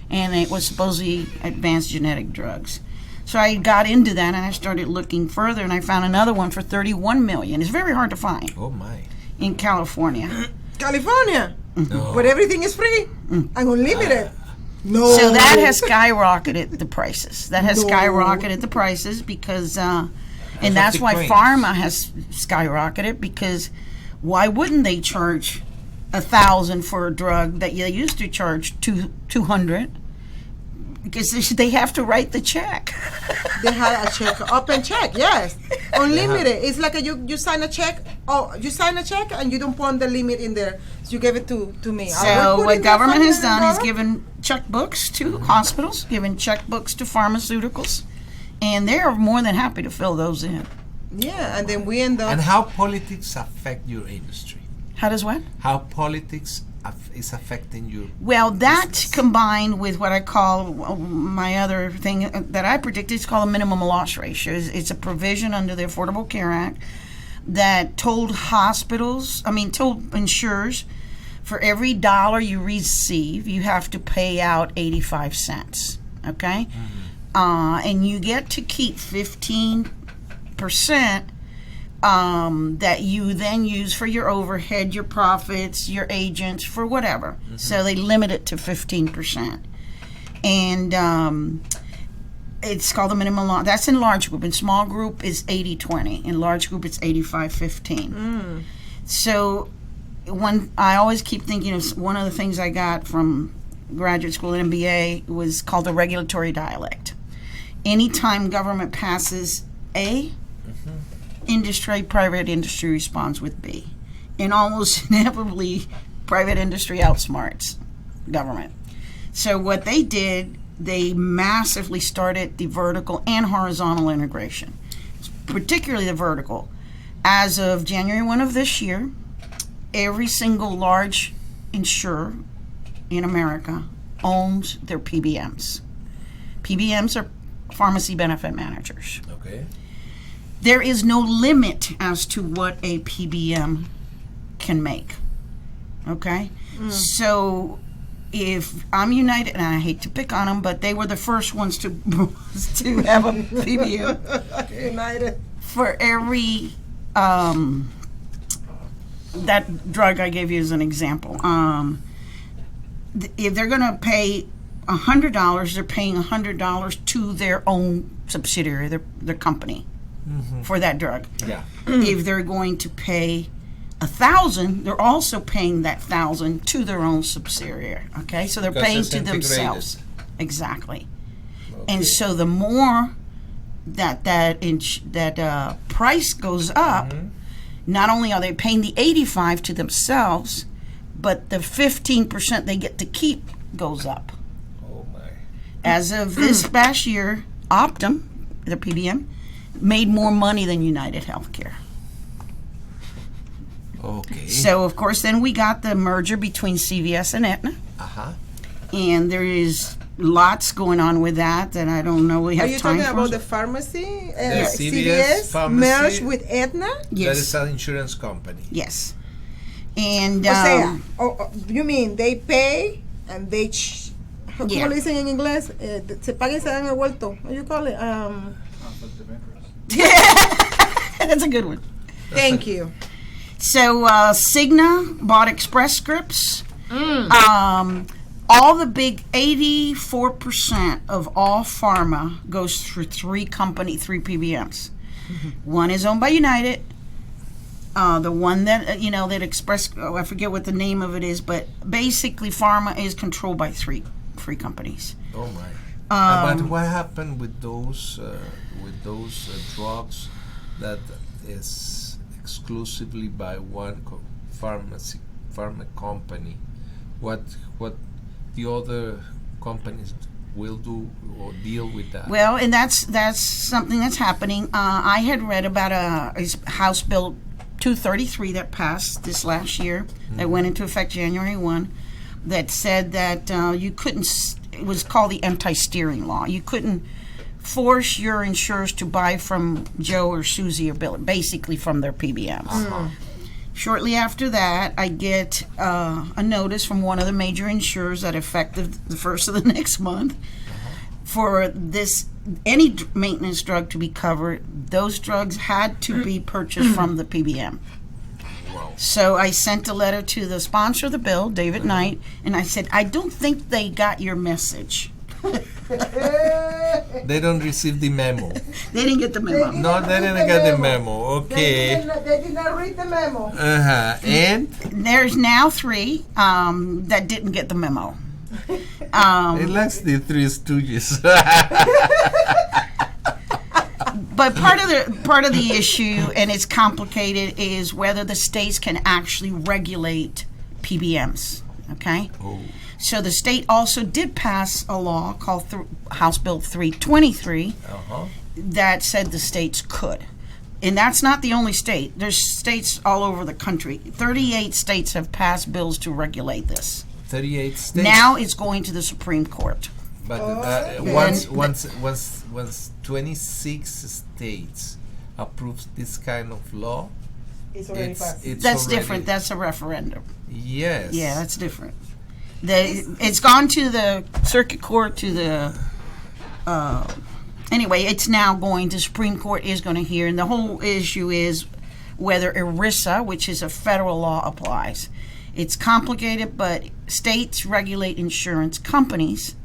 Speaker 7: and it was supposedly advanced genetic drugs. So I got into that, and I started looking further, and I found another one for $31 million. It's very hard to find.
Speaker 3: Oh my!
Speaker 7: In California.
Speaker 4: California,
Speaker 3: No.
Speaker 4: where everything is free and unlimited. No.
Speaker 7: So that has skyrocketed the prices. Because, and that's why pharma has skyrocketed, because why wouldn't they charge $1,000 for a drug that you used to charge $200? Because they have to write the check.
Speaker 4: They had a check, open check, yes, unlimited. It's like you sign a check. Oh, you sign a check and you don't put the limit in there. So you give it to me.
Speaker 7: So what government has done is given checkbooks to hospitals, given checkbooks to pharmaceuticals, and they're more than happy to fill those in.
Speaker 4: Yeah, and then we end up.
Speaker 3: And how politics affect your industry?
Speaker 7: How does what?
Speaker 3: How politics is affecting you?
Speaker 7: Well, that combined with what I call my other thing that I predicted, it's called a minimum loss ratio. It's a provision under the Affordable Care Act that told insurers, for every dollar you receive, you have to pay out 85 cents. Okay? And you get to keep 15% that you then use for your overhead, your profits, your agents, for whatever. So they limit it to 15%. And it's called the minimum loss. That's in large group. In small group, it's 80-20. In large group, it's 85-15. So I always keep thinking of one of the things I got from graduate school at MBA was called the regulatory dialect. Anytime government passes A, private industry responds with B. And almost inevitably, private industry outsmarts government. So what they did, they massively started the vertical and horizontal integration, particularly the vertical. As of January 1 of this year, every single large insurer in America owns their PBMs. PBMs are pharmacy benefit managers.
Speaker 3: Okay.
Speaker 7: There is no limit as to what a PBM can make. Okay? So if I'm United, and I hate to pick on them, but they were the first ones to have a PBM.
Speaker 4: United.
Speaker 7: For every that drug I gave you as an example. If they're going to pay $100, they're paying $100 to their own subsidiary, their company, for that drug.
Speaker 3: Yeah.
Speaker 7: If they're going to pay $1,000, they're also paying that $1,000 to their own subsidiary. Okay, so they're
Speaker 3: Because
Speaker 7: paying
Speaker 3: it's
Speaker 7: to
Speaker 3: integrated.
Speaker 7: themselves. Exactly.
Speaker 3: Okay.
Speaker 7: And so the more that price goes up, not only are they paying the $85 to themselves, but the 15% they get to keep goes up.
Speaker 3: Oh my.
Speaker 7: As of this past year, Optum, the PBM, made more money than United Healthcare.
Speaker 3: Okay.
Speaker 7: So, of course, then we got the merger between CVS and Aetna,
Speaker 3: Uh-huh.
Speaker 7: and there is lots going on with that I don't know we
Speaker 4: Are
Speaker 7: have
Speaker 4: you
Speaker 7: time
Speaker 4: talking
Speaker 7: for.
Speaker 4: about the pharmacy?
Speaker 3: The
Speaker 4: CVS
Speaker 3: pharmacy
Speaker 4: merged with Aetna?
Speaker 7: Yes.
Speaker 3: That is an insurance company.
Speaker 7: Yes. And
Speaker 4: O sea, you mean they pay and they ¿cómo
Speaker 7: Yeah.
Speaker 4: le dicen en inglés? Se paga y se dan el vuelto. What do you call it?
Speaker 7: that's a good one.
Speaker 4: Thank you.
Speaker 7: So Cigna bought Express Scripts. All the big 84% of all pharma goes through three PBMs. One is owned by United. The one that that Express, I forget what the name of it is, but basically pharma is controlled by three companies.
Speaker 3: Oh my. But what happened with those drugs that is exclusively by one pharma company? What the other companies will do or deal with that?
Speaker 7: Well, and that's something that's happening. I had read about a House Bill 233 that passed this last year, that went into effect January 1, that said that you couldn't, it was called the anti-steering law. You couldn't force your insurers to buy from Joe or Susie or Bill, basically from their PBMs. Shortly after that, I get a notice from one of the major insurers that effective the first of the next month for any maintenance drug to be covered. Those drugs had to be purchased from the PBM.
Speaker 3: Wow.
Speaker 7: So I sent a letter to the sponsor of the bill, David Knight, and I said, I don't think they got your message.
Speaker 3: They don't receive the memo.
Speaker 7: They didn't get the memo.
Speaker 3: No, they didn't get the memo. Okay.
Speaker 4: They did not read the memo.
Speaker 3: And
Speaker 7: There's now three that didn't get the memo.
Speaker 3: it likes the Three Stooges.
Speaker 7: But part of the issue, and it's complicated, is whether the states can actually regulate PBMs. Okay.
Speaker 3: Oh.
Speaker 7: So the state also did pass a law called House Bill 323 that said the states could. And that's not the only state. There's states all over the country. 38 states have passed bills to regulate this.
Speaker 3: 38 states.
Speaker 7: Now it's going to the Supreme Court.
Speaker 3: But once 26 states approves this kind of law,
Speaker 4: It's already passed.
Speaker 3: it's
Speaker 7: That's
Speaker 3: already,
Speaker 7: different. That's a referendum.
Speaker 3: Yes.
Speaker 7: Yeah, that's different. It's gone to the circuit court, to the anyway, it's now going to Supreme Court is going to hear, and the whole issue is whether ERISA, which is a federal law, applies. It's complicated, but states regulate insurance companies,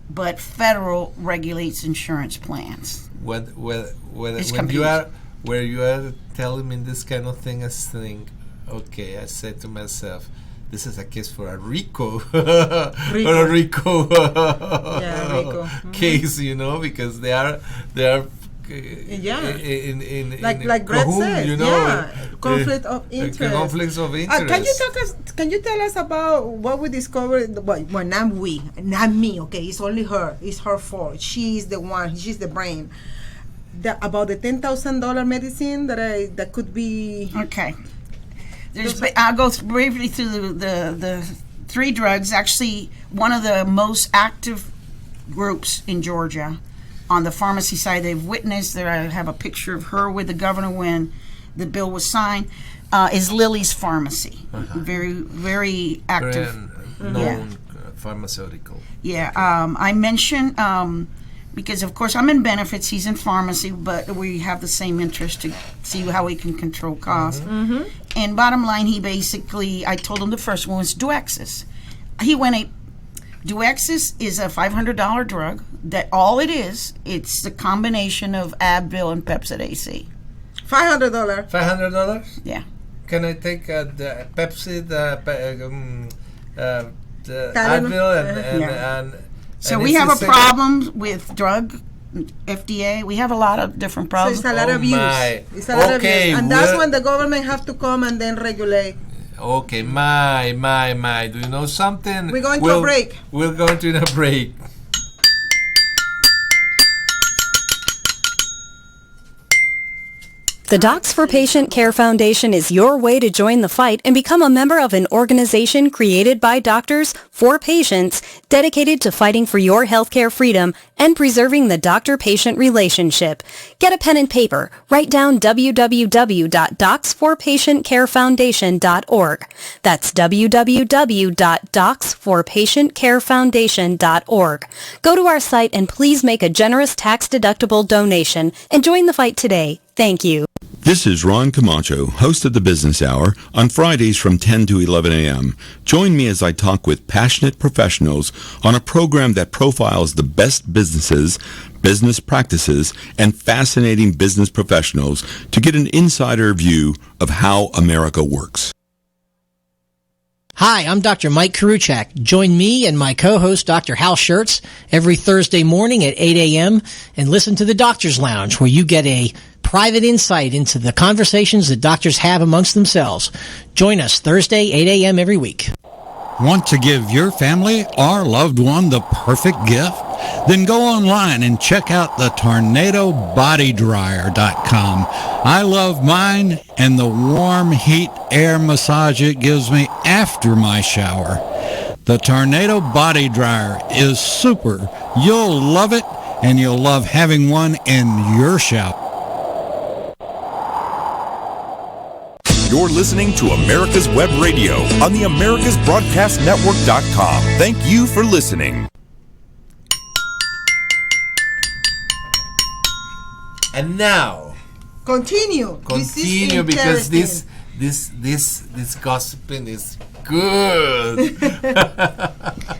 Speaker 7: but federal regulates insurance plans.
Speaker 3: When
Speaker 7: confusing.
Speaker 3: you are telling me this kind of thing, I think, okay, I said to myself, this is a case for a RICO. Or a RICO,
Speaker 4: RICO.
Speaker 3: case, because they are
Speaker 4: Yeah.
Speaker 3: in
Speaker 4: Like Brett said, conflict of interest.
Speaker 3: Conflicts of interest.
Speaker 4: Can you tell us about what we discovered? Well, not we, not me. Okay, it's only her. It's her fault. She's the one. She's the brain. About the $10,000 medicine that could be.
Speaker 7: Okay. I'll go briefly through the three drugs. Actually, one of the most active groups in Georgia on the pharmacy side, they've witnessed there. I have a picture of her with the governor when the bill was signed. Is Lily's Pharmacy, very, very active.
Speaker 3: Known pharmaceutical.
Speaker 7: Yeah, I mentioned because of course I'm in benefits, he's in pharmacy, but we have the same interest to see how we can control costs. And bottom line, I told him the first one was Duexis. Duexis is a $500 drug that all it is, it's the combination of Advil and Pepcid AC.
Speaker 4: $500.
Speaker 3: $500?
Speaker 7: Yeah.
Speaker 3: Can I take the Pepsi, the Advil, and
Speaker 7: so we have a problem with drug FDA. We have a lot of different
Speaker 4: So
Speaker 7: problems.
Speaker 4: it's a lot of use. It's a lot of use. And that's when the government have to come and then regulate.
Speaker 3: Okay, my. Do you know something?
Speaker 4: We're going to a break.
Speaker 3: We're going to a break.
Speaker 9: The Docs for Patient Care Foundation is your way to join the fight and become a member of an organization created by doctors for patients dedicated to fighting for your healthcare freedom and preserving the doctor-patient relationship. Get a pen and paper. Write down www.docsforpatientcarefoundation.org. That's www.docsforpatientcarefoundation.org. Go to our site and please make a generous tax-deductible donation and join the fight today. Thank you.
Speaker 10: This is Ron Camacho, host of the Business Hour, on Fridays from 10 to 11 a.m. Join me as I talk with passionate professionals on a program that profiles the best businesses, business practices, and fascinating business professionals to get an insider view of how America works.
Speaker 11: Hi, I'm Dr. Mike Karuchak. Join me and my co-host, Dr. Hal Schertz, every Thursday morning at 8 a.m. and listen to the Doctor's Lounge, where you get a private insight into the conversations that doctors have amongst themselves. Join us Thursday, 8 a.m. every week.
Speaker 1: Want to give your family or loved one the perfect gift? Then go online and check out the TornadoBodyDryer.com. I love mine and the warm heat air massage it gives me after my shower. The Tornado Body Dryer is super. You'll love it, and you'll love having one in your shower.
Speaker 2: You're listening to America's Web Radio on the AmericasBroadcastNetwork.com. Thank you for listening.
Speaker 3: And now,
Speaker 4: continue
Speaker 3: because this gossiping is good.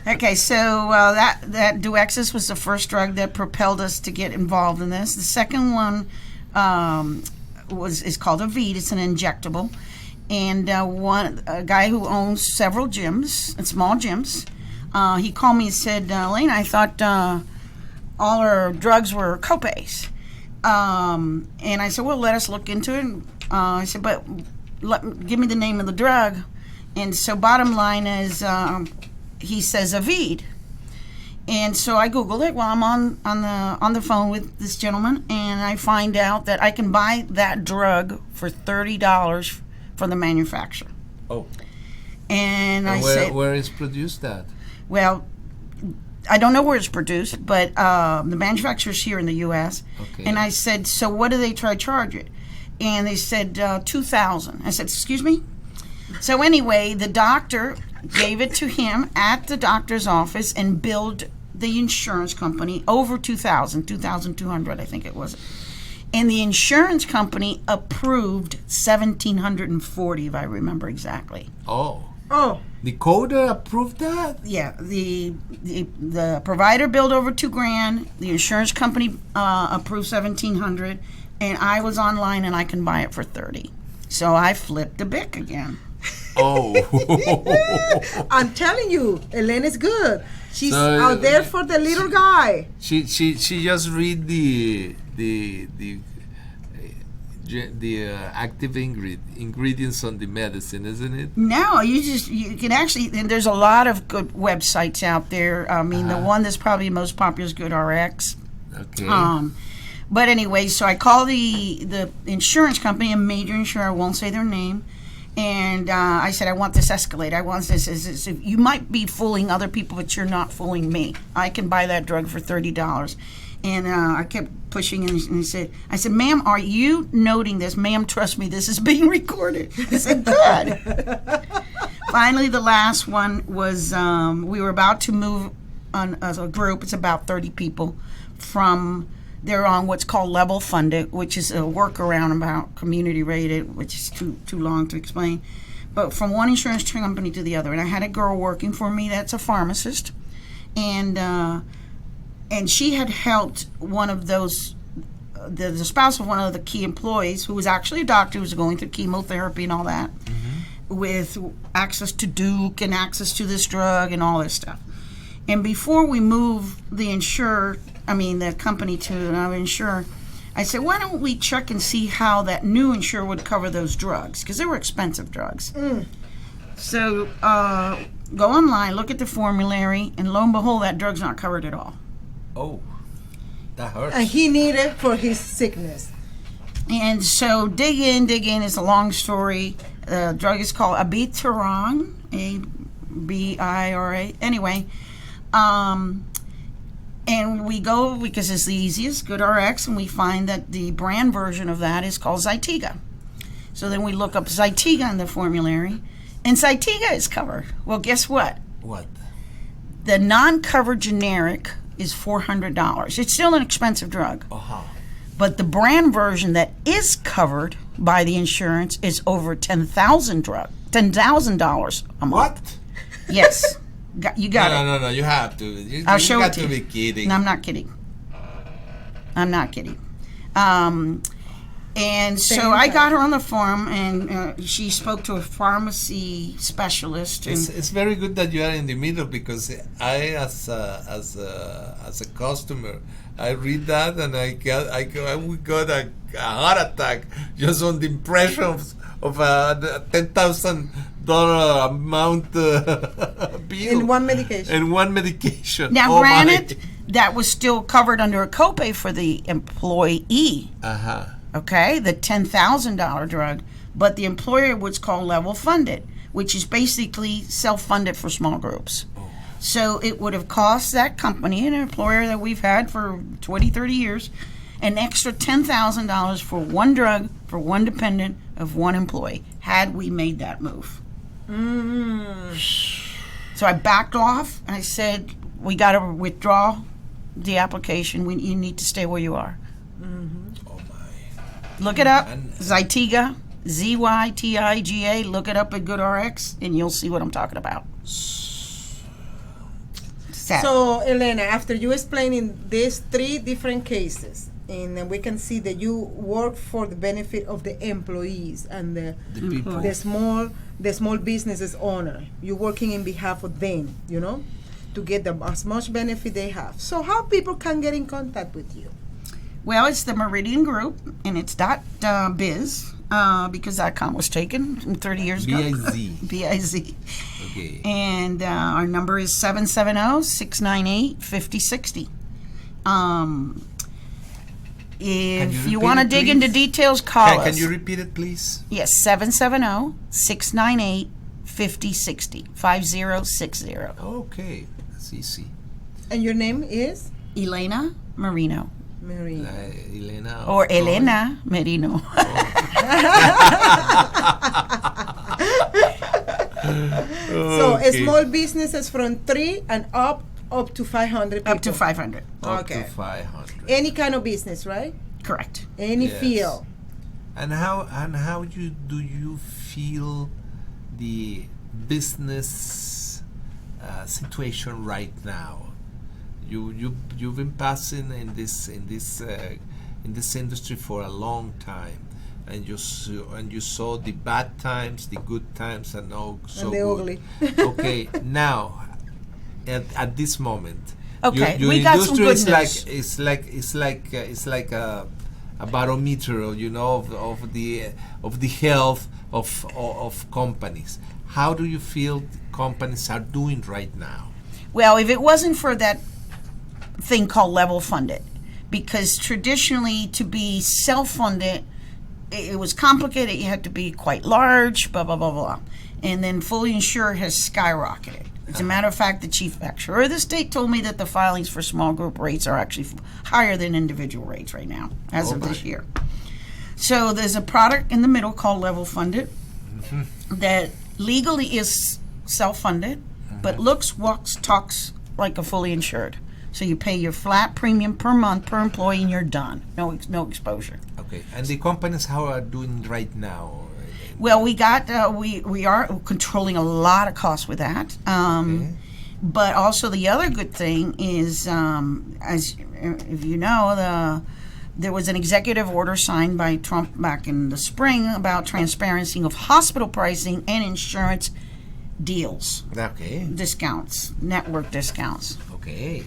Speaker 7: Okay, so that Duexis was the first drug that propelled us to get involved in this. The second one is called Aved. It's an injectable, and a guy who owns several gyms, small gyms, he called me and said, "Lane, I thought all our drugs were copays." And I said, "Well, let us look into it." I said, "But give me the name of the drug." And so, bottom line is, he says Aved. And so I Googled it while I'm on the phone with this gentleman, and I find out that I can buy that drug for $30 from the manufacturer.
Speaker 3: Oh.
Speaker 7: And I said,
Speaker 3: where is produced at?
Speaker 7: Well, I don't know where it's produced, but the manufacturer's here in the U.S.
Speaker 3: Okay.
Speaker 7: And I said, so what do they charge it? And they said $2,000. I said, excuse me? So anyway, the doctor gave it to him at the doctor's office and billed the insurance company over $2,000, $2,200, I think it was. And the insurance company approved $1,740, if I remember exactly.
Speaker 3: Oh. The coder approved that?
Speaker 7: Yeah, the provider billed over $2,000. The insurance company approved $1,700, and I was online and I can buy it for $30. So I flipped the bick again.
Speaker 3: Oh.
Speaker 4: I'm telling you, Elaine is good. She's out there for the little guy.
Speaker 3: She just read the active ingredients on the medicine, isn't it?
Speaker 7: No, you can actually. And there's a lot of good websites out there. I mean, the one that's probably most popular is GoodRx.
Speaker 3: Okay.
Speaker 7: But anyway, so I call the insurance company, a major insurer, I won't say their name, and I said, I want this escalated. I want this. You might be fooling other people, but you're not fooling me. I can buy that drug for $30. And I kept pushing, and he said, I said, ma'am, are you noting this? Ma'am, trust me, this is being recorded. I said, good. Finally, the last one was we were about to move on as a group. It's about 30 people they're on what's called level funded, which is a workaround about community rated, which is too long to explain. But from one insurance company to the other, and I had a girl working for me that's a pharmacist, and she had helped one of those, the spouse of one of the key employees, who was actually a doctor, who was going through chemotherapy and all that, with access to Duke and access to this drug and all this stuff. And before we moved the company to another insurer, I said, why don't we check and see how that new insurer would cover those drugs? Because they were expensive drugs. So go online, look at the formulary, and lo and behold, that drug's not covered at all.
Speaker 3: Oh, that hurts.
Speaker 4: And he needed it for his sickness.
Speaker 7: And so dig in. It's a long story. The drug is called Abiraterone, Abira. Anyway, and we go, because it's the easiest, GoodRx, and we find that the brand version of that is called Zytiga. So then we look up Zytiga in the formulary, and Zytiga is covered. Well, guess what?
Speaker 3: What?
Speaker 7: The non-covered generic is $400. It's still an expensive drug. But the brand version that is covered by the insurance is over $10,000 a month.
Speaker 3: What?
Speaker 7: Yes. You got it.
Speaker 3: No, you have to.
Speaker 7: I'll show
Speaker 3: you
Speaker 7: it
Speaker 3: got
Speaker 7: to
Speaker 3: to
Speaker 7: you.
Speaker 3: be kidding.
Speaker 7: No, I'm not kidding. And so I got her on the phone, and she spoke to a pharmacy specialist. And
Speaker 3: It's very good that you are in the middle, because I, as a customer, I read that and I got a heart attack just on the impression of a $10,000 amount bill
Speaker 4: In one medication.
Speaker 7: now, granted, that was still covered under a copay for the employee. Okay, the $10,000 drug, but the employer was called level funded, which is basically self-funded for small groups. So it would have cost that company, an employer that we've had for 20, 30 years, an extra $10,000 for one drug, for one dependent of one employee, had we made that move. So I backed off, and I said, we got to withdraw the application. You need to stay where you are. Look it up, Zytiga, Zytiga. Look it up at GoodRx, and you'll see what I'm talking about. Sad.
Speaker 4: So, Elena, after you explaining these 3 different cases, and then we can see that you work for the benefit of the employees and the
Speaker 3: people,
Speaker 4: the small businesses owner. You're working in behalf of them, to get them as much benefit they have. So, how people can get in contact with you?
Speaker 7: Well, it's the Meridian Group, and it's .biz, because .com was taken 30 years ago.
Speaker 3: B-I-Z.
Speaker 7: B-I-Z.
Speaker 3: Okay.
Speaker 7: And our number is 770-698-5060. If you want to dig into details, call us.
Speaker 3: Can you repeat it, please?
Speaker 7: Yes, 770-698-5060. 5060.
Speaker 3: Okay, that's easy.
Speaker 4: And your name is?
Speaker 7: Elena Marino.
Speaker 4: Marino.
Speaker 3: Elena.
Speaker 7: Or Elena Merino.
Speaker 4: So small businesses from 3 and up to 500 people.
Speaker 7: Up to 500.
Speaker 3: Up to 500.
Speaker 4: Any kind of business, right?
Speaker 7: Correct.
Speaker 4: Any field.
Speaker 3: And how do you feel the business situation right now? You've been passing in this industry for a long time, and you saw the bad times, the good times, and all so
Speaker 4: and the
Speaker 3: good.
Speaker 4: ugly.
Speaker 3: Okay, now at this moment,
Speaker 7: okay,
Speaker 3: your
Speaker 7: we got some good
Speaker 3: industry
Speaker 7: news.
Speaker 3: it's like a barometer, of the health of companies. How do you feel companies are doing right now?
Speaker 7: Well, if it wasn't for that thing called level funded, because traditionally to be self-funded, it was complicated. You had to be quite large, blah, blah, blah, blah. And then fully insured has skyrocketed. As a matter of fact, the chief actuary of the state told me that the filings for small group rates are actually higher than individual rates right now, as of this year. So there's a product in the middle called level funded that legally is self-funded, but looks, walks, talks like a fully insured. So you pay your flat premium per month per employee, and you're done. No exposure.
Speaker 3: Okay. And the companies, how are doing right now?
Speaker 7: Well, we are controlling a lot of costs with that. But also the other good thing is, as if you know, there was an executive order signed by Trump back in the spring about transparency of hospital pricing and insurance deals.
Speaker 3: Okay.
Speaker 7: Discounts, network discounts.
Speaker 3: Okay.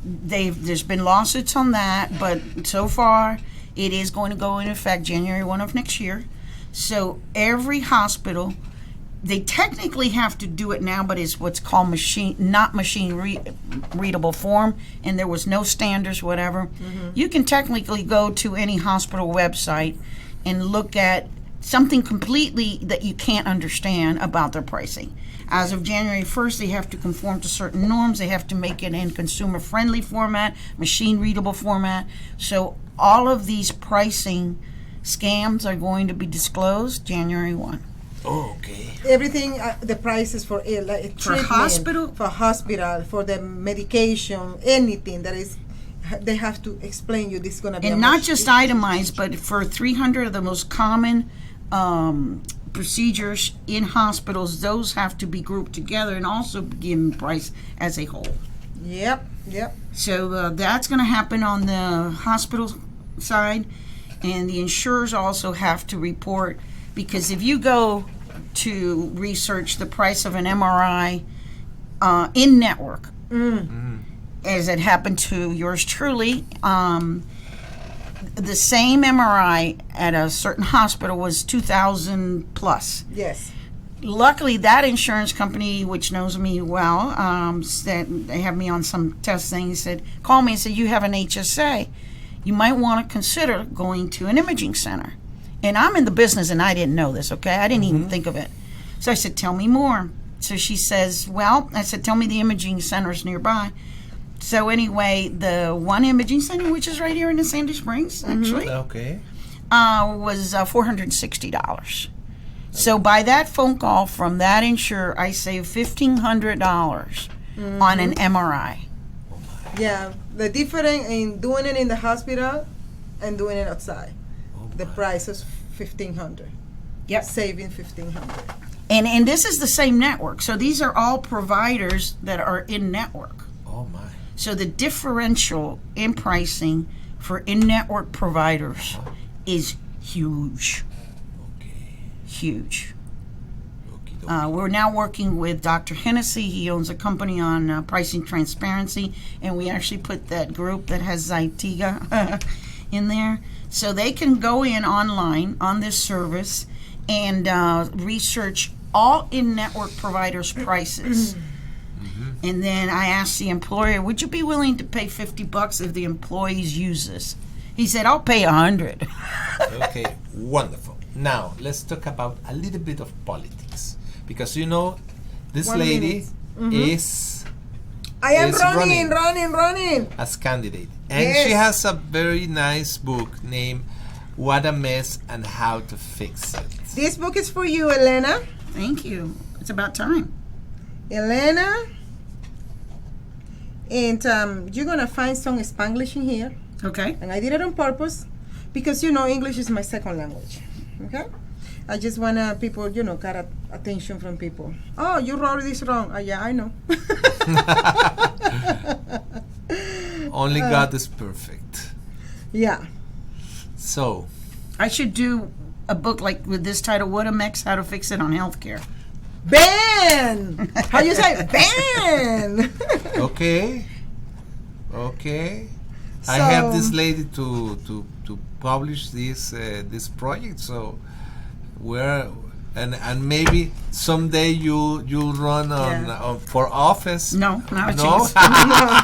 Speaker 7: There's been lawsuits on that, but so far it is going to go in effect January 1 of next year. So every hospital, they technically have to do it now, but it's what's called readable form, and there was no standards, whatever. You can technically go to any hospital website and look at something completely that you can't understand about their pricing. As of January 1st, they have to conform to certain norms. They have to make it in consumer-friendly format, machine-readable format. So all of these pricing scams are going to be disclosed January 1.
Speaker 3: Oh, okay.
Speaker 4: Everything, the prices for treatment, for hospital, for the medication, anything that is, they have to explain you this is going to be.
Speaker 7: And not just itemized, but for 300 of the most common procedures in hospitals, those have to be grouped together and also be given price as a whole.
Speaker 4: Yep.
Speaker 7: So that's going to happen on the hospital side, and the insurers also have to report, because if you go to research the price of an MRI in network, as it happened to yours truly, the same MRI at a certain hospital was $2,000 plus.
Speaker 4: Yes.
Speaker 7: Luckily, that insurance company, which knows me well, said they have me on some test thing. He said, call me and said, you have an HSA. You might want to consider going to an imaging center. And I'm in the business, and I didn't know this, okay? I didn't even think of it. So I said, tell me more. So she says, well, I said, tell me the imaging centers nearby. So anyway, the one imaging center, which is right here in the Sandy Springs, actually,
Speaker 3: okay,
Speaker 7: was $460. So by that phone call from that insurer, I saved $1,500 on an MRI.
Speaker 4: Yeah, the difference in doing it in the hospital and doing it outside. The price is $1,500.
Speaker 7: Yep,
Speaker 4: saving $1,500.
Speaker 7: And this is the same network. So these are all providers that are in network.
Speaker 3: Oh my!
Speaker 7: So the differential in pricing for in-network providers is huge.
Speaker 3: Okay.
Speaker 7: Huge. We're now working with Dr. Hennessy. He owns a company on pricing transparency, and we actually put that group that has Zytiga in there. So they can go in online on this service and research all in-network providers' prices. And then I asked the employer, would you be willing to pay $50 if the employees use this? He said, I'll pay $100.
Speaker 3: Okay, wonderful. Now, let's talk about a little bit of politics. Because, you know, this lady is...
Speaker 4: I am running
Speaker 3: as candidate. And she has a very nice book named What a Mess and How to Fix It.
Speaker 4: This book is for you, Elena.
Speaker 7: Thank you. It's about time.
Speaker 4: Elena. And you're going to find some Spanglish in here.
Speaker 7: Okay.
Speaker 4: And I did it on purpose because, you know, English is my second language. Okay? I just want people, you know, get attention from people. Oh, you wrote this wrong. Yeah, I know.
Speaker 3: Only God is perfect.
Speaker 4: Yeah.
Speaker 3: So.
Speaker 7: I should do a book like with this title, What a Mess, How to Fix It on Healthcare.
Speaker 4: Ben! How you say? Ben!
Speaker 3: Okay. So, I have this lady to publish this project. So and maybe someday you run on for office.
Speaker 7: No, not a chance.
Speaker 4: No.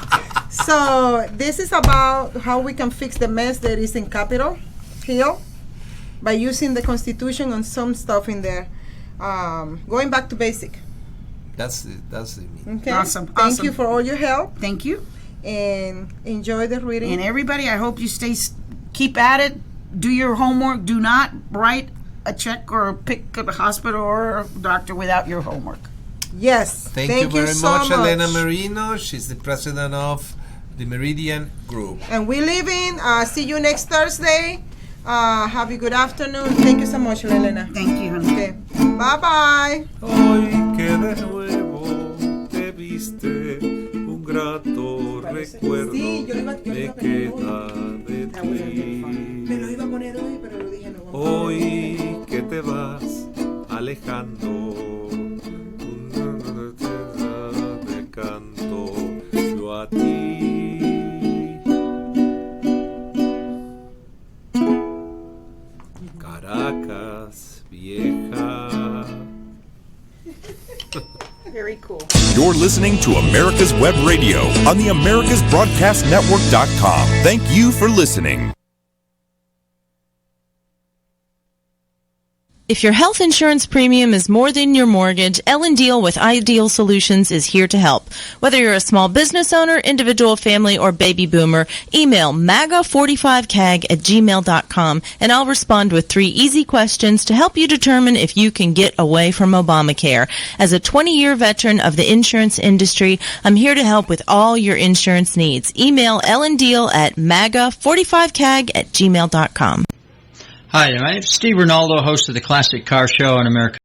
Speaker 4: So this is about how we can fix the mess that is in Capitol Hill by using the Constitution and some stuff in there. Going back to basic.
Speaker 3: That's it.
Speaker 4: Okay.
Speaker 7: Awesome.
Speaker 4: Thank you for all your help.
Speaker 7: Thank you.
Speaker 4: And enjoy the reading.
Speaker 7: And everybody, I hope you keep at it. Do your homework. Do not write a check or pick a hospital or a doctor without your homework.
Speaker 4: Yes.
Speaker 3: Thank you very
Speaker 4: so
Speaker 3: much, Elena Merino. She's the president of the Meridian Group.
Speaker 4: And we leave in. See you next Thursday. Have a good afternoon. Thank you so much, Elena.
Speaker 7: Thank you.
Speaker 4: Okay. Bye-bye.
Speaker 3: Hoy que de nuevo te viste, un grato recuerdo me queda de ti.
Speaker 4: Me lo iba a poner hoy, pero lo dije no.
Speaker 3: Hoy que te vas alejando, te canto yo a ti. Caracas, vieja.
Speaker 4: Very cool.
Speaker 2: You're listening to America's Web Radio on the AmericasBroadcastNetwork.com. Thank you for listening.
Speaker 5: If your health insurance premium is more than your mortgage, Ellen Deal with Ideal Solutions is here to help. Whether you're a small business owner, individual, family, or baby boomer, email MAGA45CAG@gmail.com and I'll respond with 3 easy questions to help you determine if you can get away from Obamacare. As a 20-year veteran of the insurance industry, I'm here to help with all your insurance needs. Email Ellen Deal at MAGA45CAG@gmail.com.
Speaker 12: Hi, my name is Steve Ronaldo, host of the Classic Car Show on America.